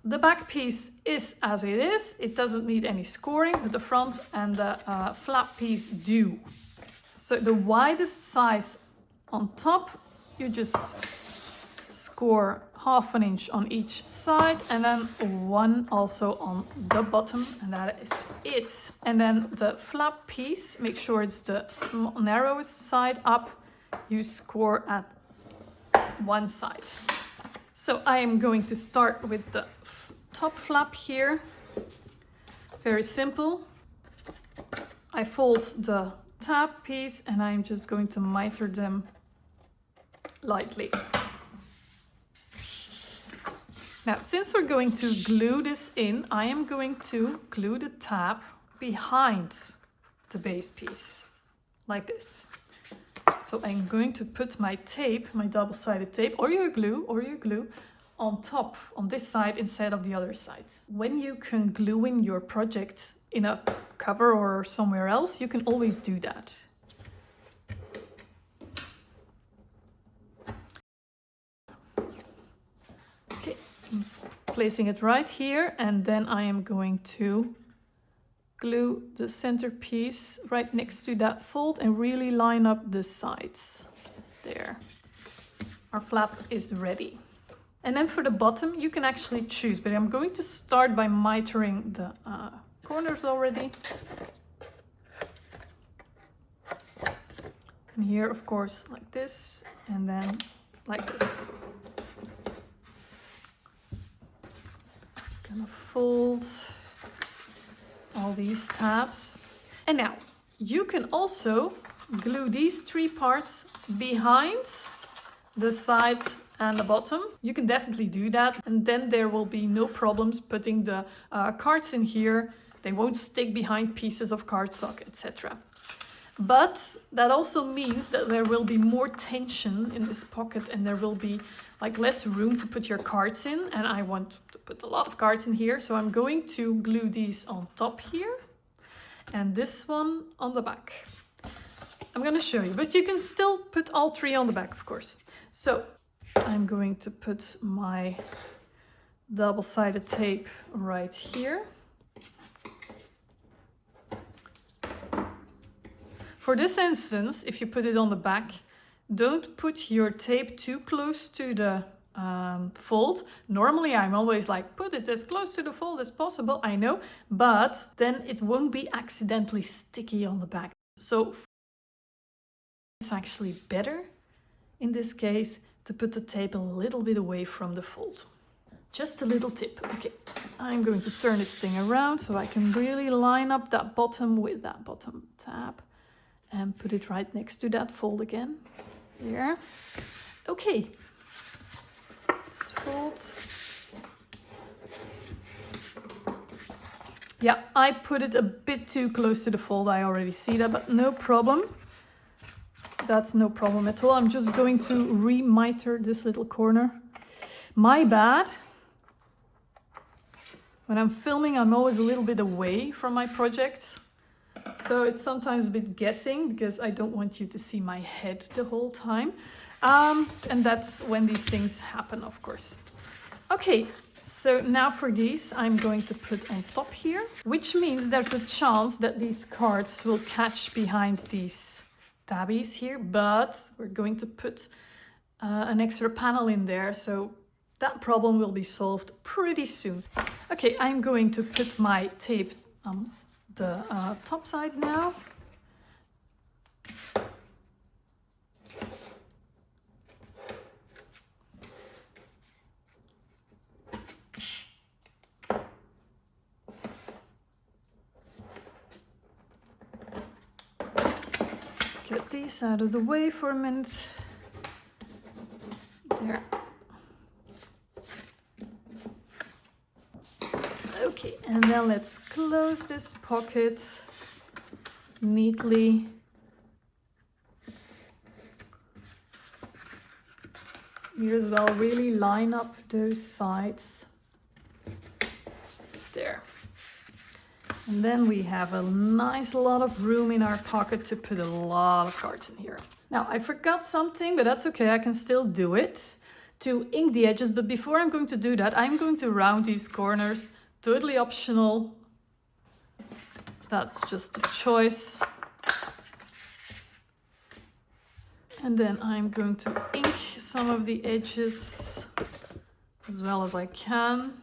The back piece is as it is. It doesn't need any scoring, but the front and the flap piece do. So the widest size on top, you just score 1/2 inch on each side, and then 1 also on the bottom, and that is it. And then the flap piece, make sure it's the narrowest side up, you score at 1 side. So I am going to start with the top flap here. Very simple. I fold the tab piece and I'm just going to miter them lightly. Now, since we're going to glue this in, I am going to glue the tab behind the base piece, like this. So I'm going to put my tape, my double-sided tape, or your glue, on top, on this side instead of the other side. When you can glue in your project in a cover or somewhere else, you can always do that. Okay, I'm placing it right here, and then I am going to glue the center piece right next to that fold and really line up the sides. There. Our flap is ready. And then for the bottom, you can actually choose, but I'm going to start by mitering the corners already. And here, of course, like this, and then like this. Gonna fold all these tabs. And now, you can also glue these 3 parts behind the sides and the bottom. You can definitely do that, and then there will be no problems putting the cards in here. They won't stick behind pieces of cardstock, etc. But that also means that there will be more tension in this pocket, and there will be like less room to put your cards in, and I want to put a lot of cards in here, so I'm going to glue these on top here and this one on the back. I'm going to show you, but you can still put all 3 on the back, of course. So I'm going to put my double-sided tape right here. For this instance, if you put it on the back, don't put your tape too close to the fold. Normally I'm always like, put it as close to the fold as possible, I know, but then it won't be accidentally sticky on the back. So it's actually better in this case to put the tape a little bit away from the fold. Just a little tip. Okay, I'm going to turn this thing around so I can really line up that bottom with that bottom tab and put it right next to that fold again. There. Okay. Let's fold. Yeah, I put it a bit too close to the fold. I already see that, but no problem. That's no problem at all. I'm just going to re-miter this little corner. My bad. When I'm filming, I'm always a little bit away from my project. So it's sometimes a bit guessing because I don't want you to see my head the whole time. And that's when these things happen, of course. Okay, so now for these, I'm going to put on top here, which means there's a chance that these cards will catch behind these tabbies here, but we're going to put an extra panel in there, so that problem will be solved pretty soon. Okay, I'm going to put my tape on the top side now. Let's get these out of the way for a minute. There. Okay, and then let's close this pocket neatly. Here as well, really line up those sides. There. And then we have a nice lot of room in our pocket to put a lot of cards in here. Now, I forgot something, but that's okay, I can still do it. To ink the edges, but before I'm going to do that, I'm going to round these corners. Totally optional. That's just a choice. And then I'm going to ink some of the edges as well as I can.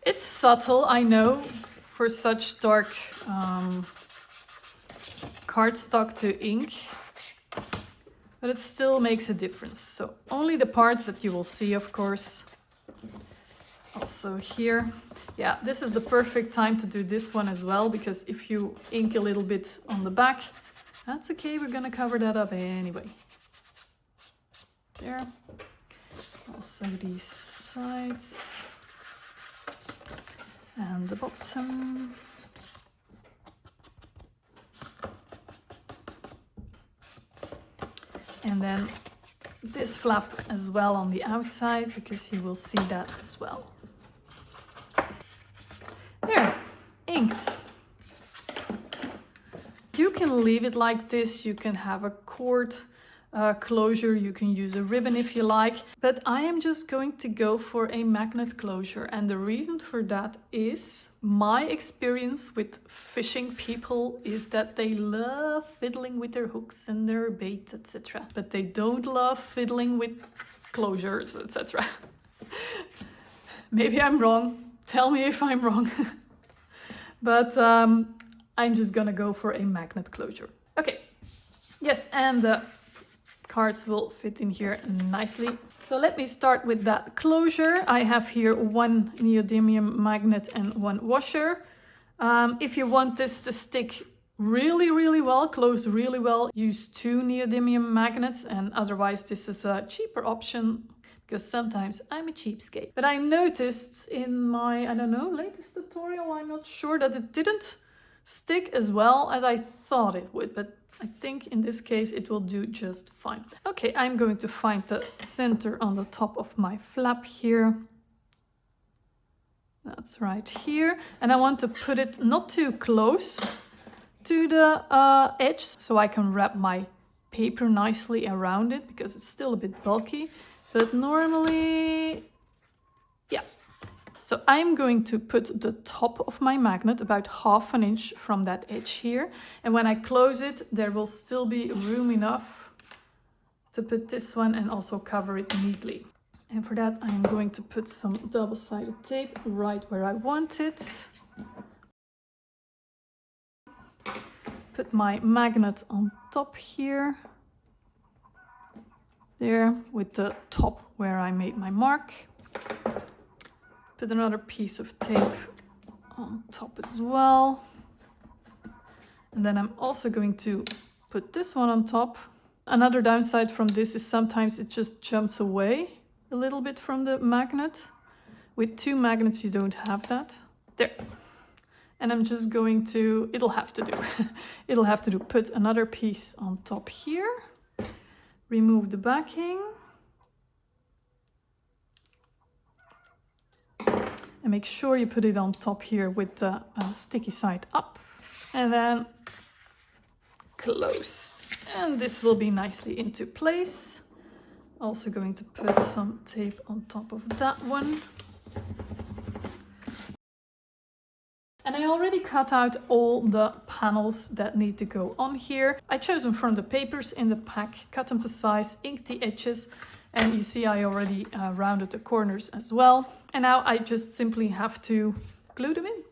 It's subtle, I know, for such dark cardstock to ink. But it still makes a difference. So only the parts that you will see, of course. Also here. Yeah, this is the perfect time to do this one as well, because if you ink a little bit on the back, that's okay, we're gonna cover that up anyway. There. Also these sides. And the bottom. And then this flap as well on the outside, because you will see that as well. There, inked. You can leave it like this, you can have a cord closure, you can use a ribbon if you like, but I am just going to go for a magnet closure, and the reason for that is my experience with fishing people is that they love fiddling with their hooks and their bait, etc., but they don't love fiddling with closures, etc. Maybe I'm wrong, tell me if I'm wrong. But I'm just gonna go for a magnet closure. Okay, yes, and the cards will fit in here nicely. So let me start with that closure. I have here one neodymium magnet and one washer. If you want this to stick really well, close really well, use 2 neodymium magnets, and otherwise this is a cheaper option because sometimes I'm a cheapskate. But I noticed in my, I don't know, latest tutorial, I'm not sure, that it didn't stick as well as I thought it would, but I think in this case it will do just fine. Okay, I'm going to find the center on the top of my flap here. That's right here. And I want to put it not too close to the edge, so I can wrap my paper nicely around it because it's still a bit bulky. But normally, yeah. So I'm going to put the top of my magnet about 1/2 inch from that edge here. And when I close it, there will still be room enough to put this one and also cover it neatly. And for that, I'm going to put some double-sided tape right where I want it. Put my magnet on top here. There, with the top where I made my mark. Put another piece of tape on top as well. And then I'm also going to put this one on top. Another downside from this is sometimes it just jumps away a little bit from the magnet. With 2 magnets you don't have that. There. And I'm just going to, it'll have to do. It'll have to do. Put another piece on top here. Remove the backing. And make sure you put it on top here with the sticky side up. And then close. And this will be nicely into place. Also going to put some tape on top of that one. And I already cut out all the panels that need to go on here. I chose them from the papers in the pack, cut them to size, inked the edges, and you see I already rounded the corners as well. And now I just simply have to glue them in.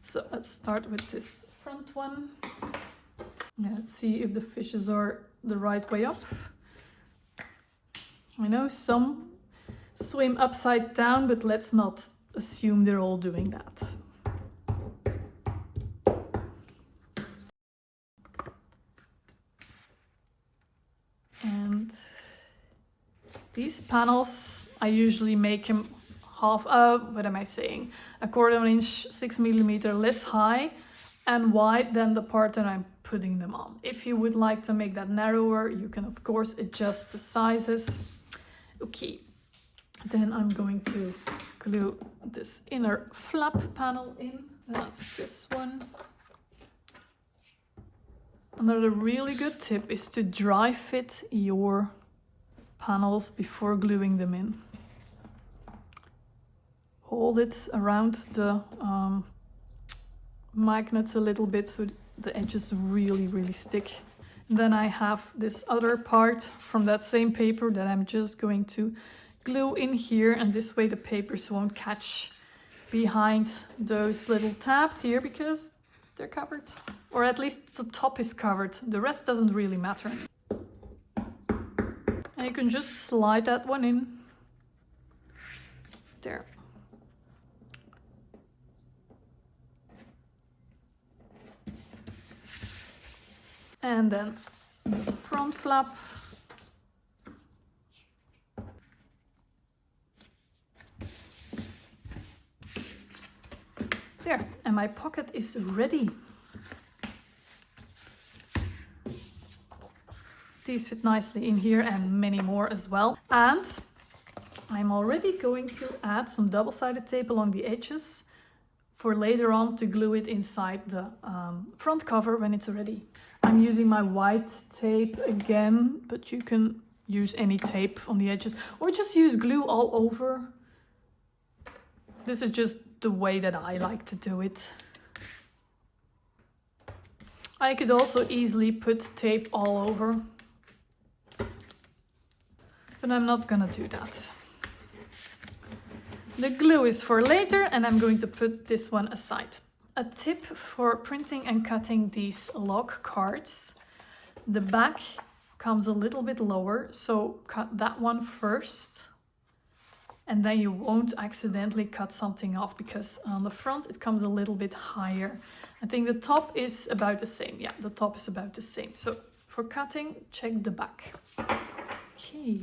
So let's start with this front one. Let's see if the fishes are the right way up. I know some swim upside down, but let's not assume they're all doing that. And these panels, I usually make them what am I saying? 1/4 inch, 6 millimeter less high and wide than the part that I'm putting them on. If you would like to make that narrower, you can of course adjust the sizes. Okay, then I'm going to glue this inner flap panel in. That's this one. Another really good tip is to dry fit your panels before gluing them in. Hold it around the magnets a little bit so the edges really stick. And then I have this other part from that same paper that I'm just going to glue in here, and this way the papers won't catch behind those little tabs here because they're covered. Or at least the top is covered. The rest doesn't really matter. And you can just slide that one in. There. And then the front flap. There, and my pocket is ready. These fit nicely in here and many more as well. And I'm already going to add some double-sided tape along the edges for later on to glue it inside the front cover when it's ready. I'm using my white tape again, but you can use any tape on the edges or just use glue all over. This is just the way that I like to do it. I could also easily put tape all over, but I'm not gonna do that. The glue is for later, and I'm going to put this one aside. A tip for printing and cutting these log cards: the back comes a little bit lower, so cut that one first And then you won't accidentally cut something off, because on the front it comes a little bit higher. I think the top is about the same. Yeah, the top is about the same. So for cutting, check the back. Okay,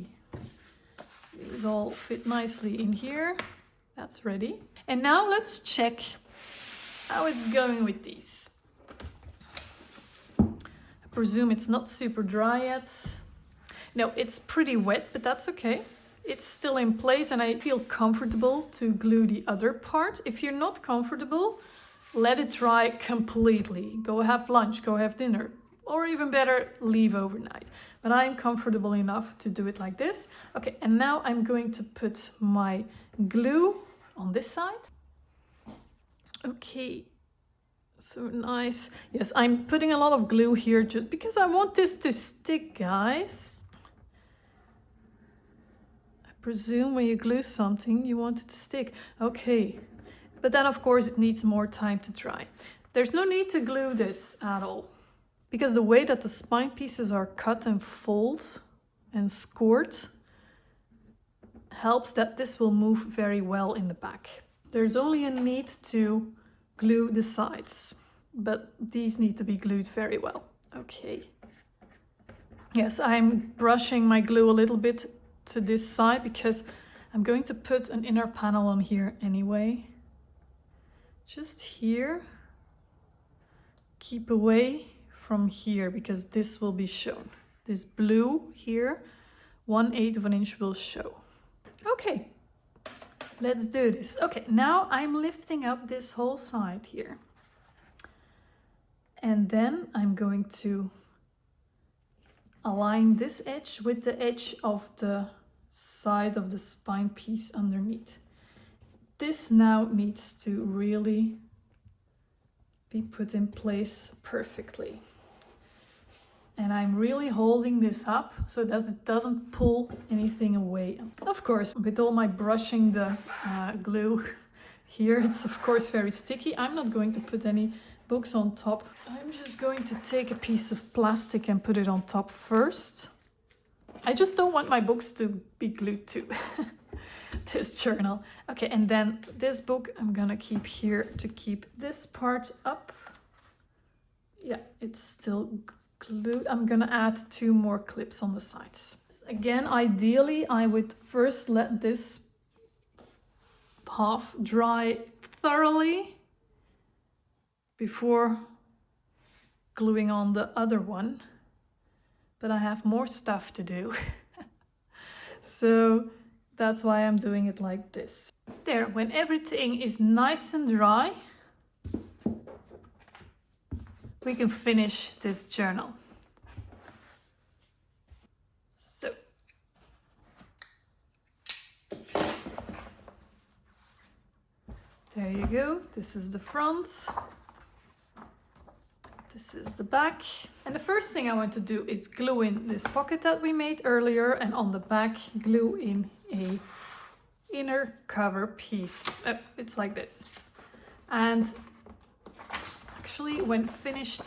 these all fit nicely in here. That's ready. And now let's check how it's going with these. I presume it's not super dry yet. No, it's pretty wet, but that's okay. It's still in place and I feel comfortable to glue the other part. If you're not comfortable, let it dry completely. Go have lunch, go have dinner, or even better, leave overnight. But I'm comfortable enough to do it like this. Okay, and now I'm going to put my glue on this side. Okay, so nice. Yes, I'm putting a lot of glue here just because I want this to stick, guys. Presume when you glue something, you want it to stick. Okay, but then of course it needs more time to dry. There's no need to glue this at all, because the way that the spine pieces are cut and fold and scored helps that this will move very well in the back. There's only a need to glue the sides, but these need to be glued very well. Okay. Yes, I'm brushing my glue a little bit to this side because I'm going to put an inner panel on here anyway. Just here. Keep away from here because this will be shown. This blue here, 1/8 of an inch will show. Okay, let's do this. Okay, now I'm lifting up this whole side here. And then I'm going to align this edge with the edge of the side of the spine piece underneath. This now needs to really be put in place perfectly. And I'm really holding this up so that it doesn't pull anything away. Of course, with all my brushing the glue here, it's of course very sticky. I'm not going to put any books on top. I'm just going to take a piece of plastic and put it on top first. I just don't want my books to be glued to this journal. Okay, and then this book I'm gonna keep here to keep this part up. Yeah, it's still glued. I'm gonna add 2 more clips on the sides. Again, ideally, I would first let this half dry thoroughly before gluing on the other one. But I have more stuff to do. So that's why I'm doing it like this. There, when everything is nice and dry, we can finish this journal. So. There you go. This is the front. This is the back. And the first thing I want to do is glue in this pocket that we made earlier, and on the back glue in a inner cover piece. It's like this. And actually when finished,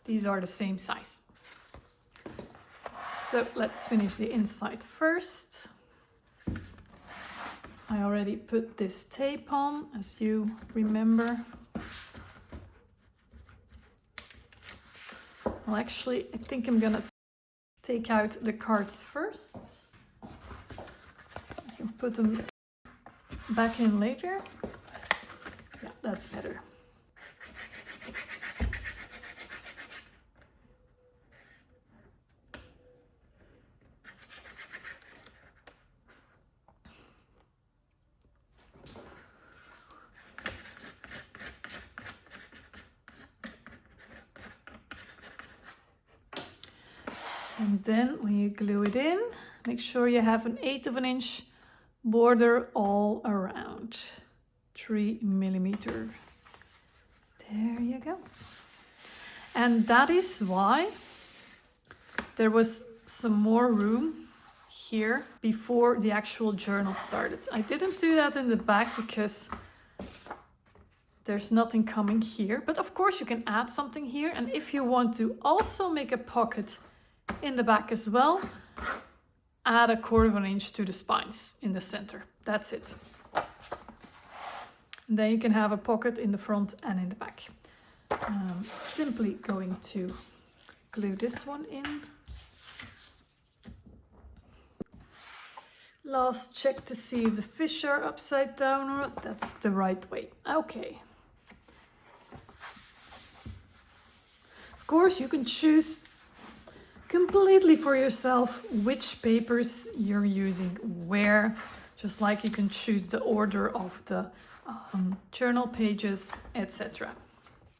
these are the same size. So let's finish the inside first. I already put this tape on, as you remember. Well, actually, I think I'm gonna take out the cards first. I can put them back in later. Yeah, that's better. And then when you glue it in, make sure you have an 1/8 of an inch border all around. 3 millimeter. There you go. And that is why there was some more room here before the actual journal started. I didn't do that in the back because there's nothing coming here. But of course you can add something here. And if you want to also make a pocket in the back as well, add 1/4 of an inch to the spines in the center. That's it. And then you can have a pocket in the front and in the back. Simply going to glue this one in. Last check to see if the fish are upside down or not. That's the right way. Okay. Of course, you can choose completely for yourself which papers you're using where, just like you can choose the order of the journal pages, etc.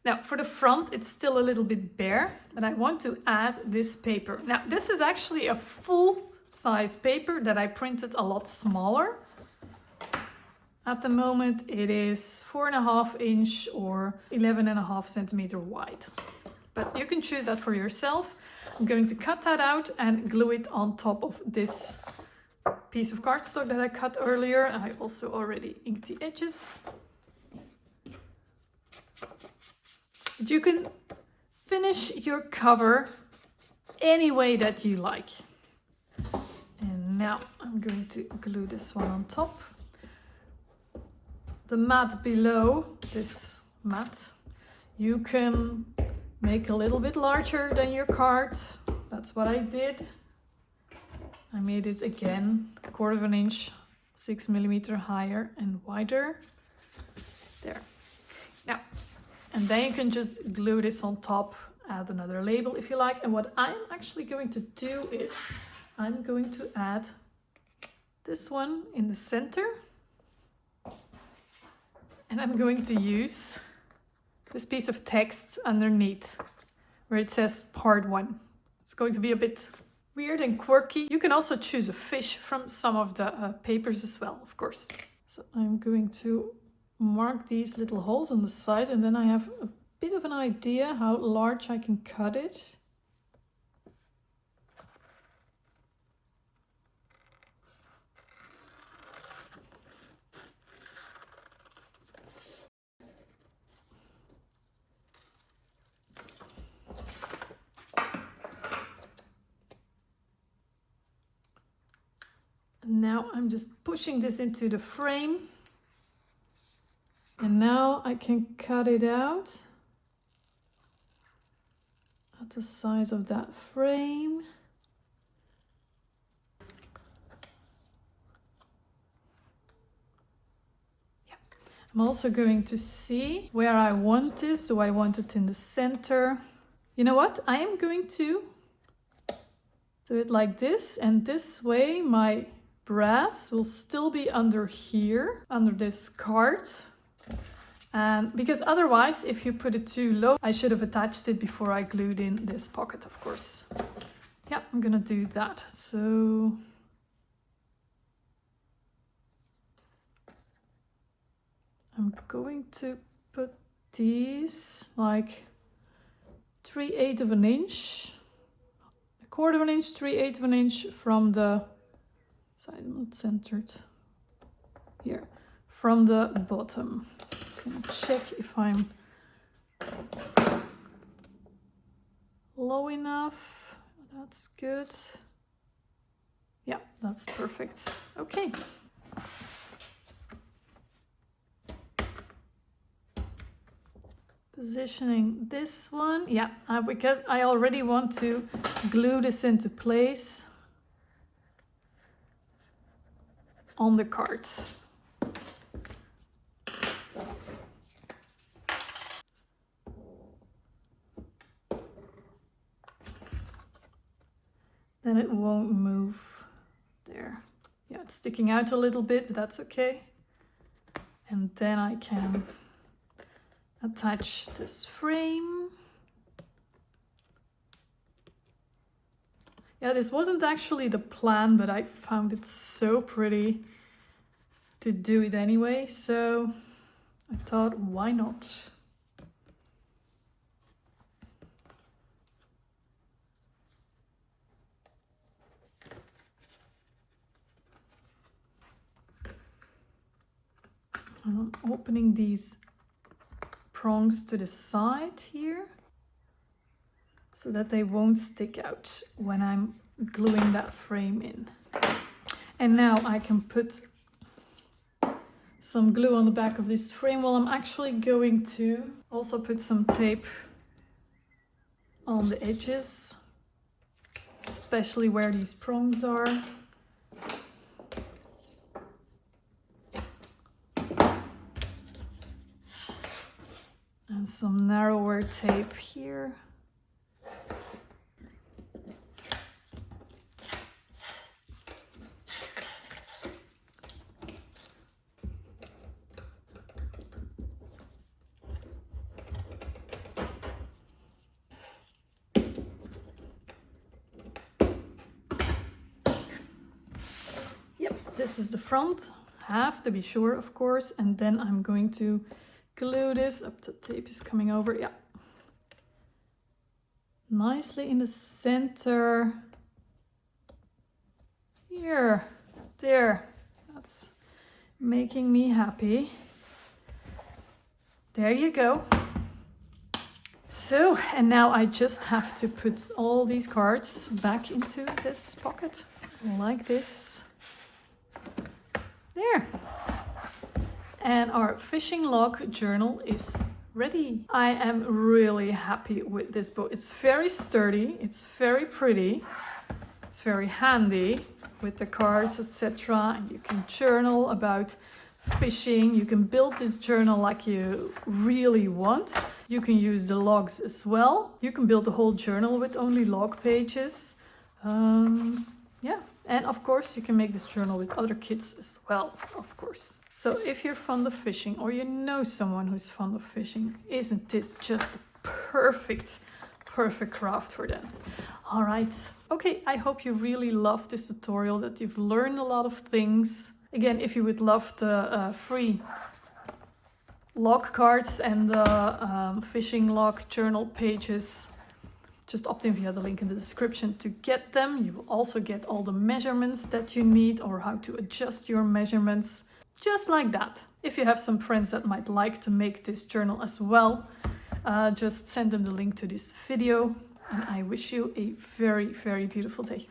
Now for the front, it's still a little bit bare, but I want to add this paper. Now this is actually a full size paper that I printed a lot smaller. At the moment it is 4.5 inch or 11.5 centimeter wide, but you can choose that for yourself. I'm going to cut that out and glue it on top of this piece of cardstock that I cut earlier. I also already inked the edges. But you can finish your cover any way that you like. And now I'm going to glue this one on top. The mat below, this mat, you can make a little bit larger than your card. That's what I did. I made it again 1/4 inch, 6 millimeter higher and wider. There. Now, and then you can just glue this on top, add another label if you like. And what I'm actually going to do is I'm going to add this one in the center. And I'm going to use this piece of text underneath where it says part 1. It's going to be a bit weird and quirky. You can also choose a fish from some of the papers as well, of course. So I'm going to mark these little holes on the side, and then I have a bit of an idea how large I can cut it. Now I'm just pushing this into the frame, and now I can cut it out at the size of that frame. Yeah. I'm also going to see where I want this. Do I want it in the center? You know what? I am going to do it like this, and this way my brass will still be under here, under this card. And because otherwise, if you put it too low, I should have attached it before I glued in this pocket, of course. Yeah, I'm gonna do that. So I'm going to put these like 3/8 of an inch, 1/4 inch, 3/8 of an inch from the side, not centered here, from the bottom. I'm gonna check if I'm low enough. That's good. Yeah, that's perfect. Okay. Positioning this one, yeah, because I already want to glue this into place on the card. Then it won't move there. Yeah, it's sticking out a little bit, but that's okay. And then I can attach this frame. Yeah, this wasn't actually the plan, but I found it so pretty to do it anyway, so I thought, why not? And I'm opening these prongs to the side here so that they won't stick out when I'm gluing that frame in. And now I can put some glue on the back of this frame. Well, I'm actually going to also put some tape on the edges, especially where these prongs are. And some narrower tape here. This is the front, have to be sure, of course, and then I'm going to glue this up. The tape is coming over, yeah, nicely in the center here, there. That's making me happy. There you go. So, and now I just have to put all these cards back into this pocket like this. There. And our fishing log journal is ready. I am really happy with this book. It's very sturdy, it's very pretty, it's very handy with the cards, etc. And you can journal about fishing. You can build this journal like you really want. You can use the logs as well. You can build the whole journal with only log pages. Yeah. And of course, you can make this journal with other kids as well, of course. So if you're fond of fishing or you know someone who's fond of fishing, isn't this just the perfect craft for them? All right. Okay, I hope you really loved this tutorial, that you've learned a lot of things. Again, if you would love the free log cards and the fishing log journal pages, just opt in via the link in the description to get them. You will also get all the measurements that you need or how to adjust your measurements, just like that. If you have some friends that might like to make this journal as well, just send them the link to this video. And I wish you a very, very beautiful day.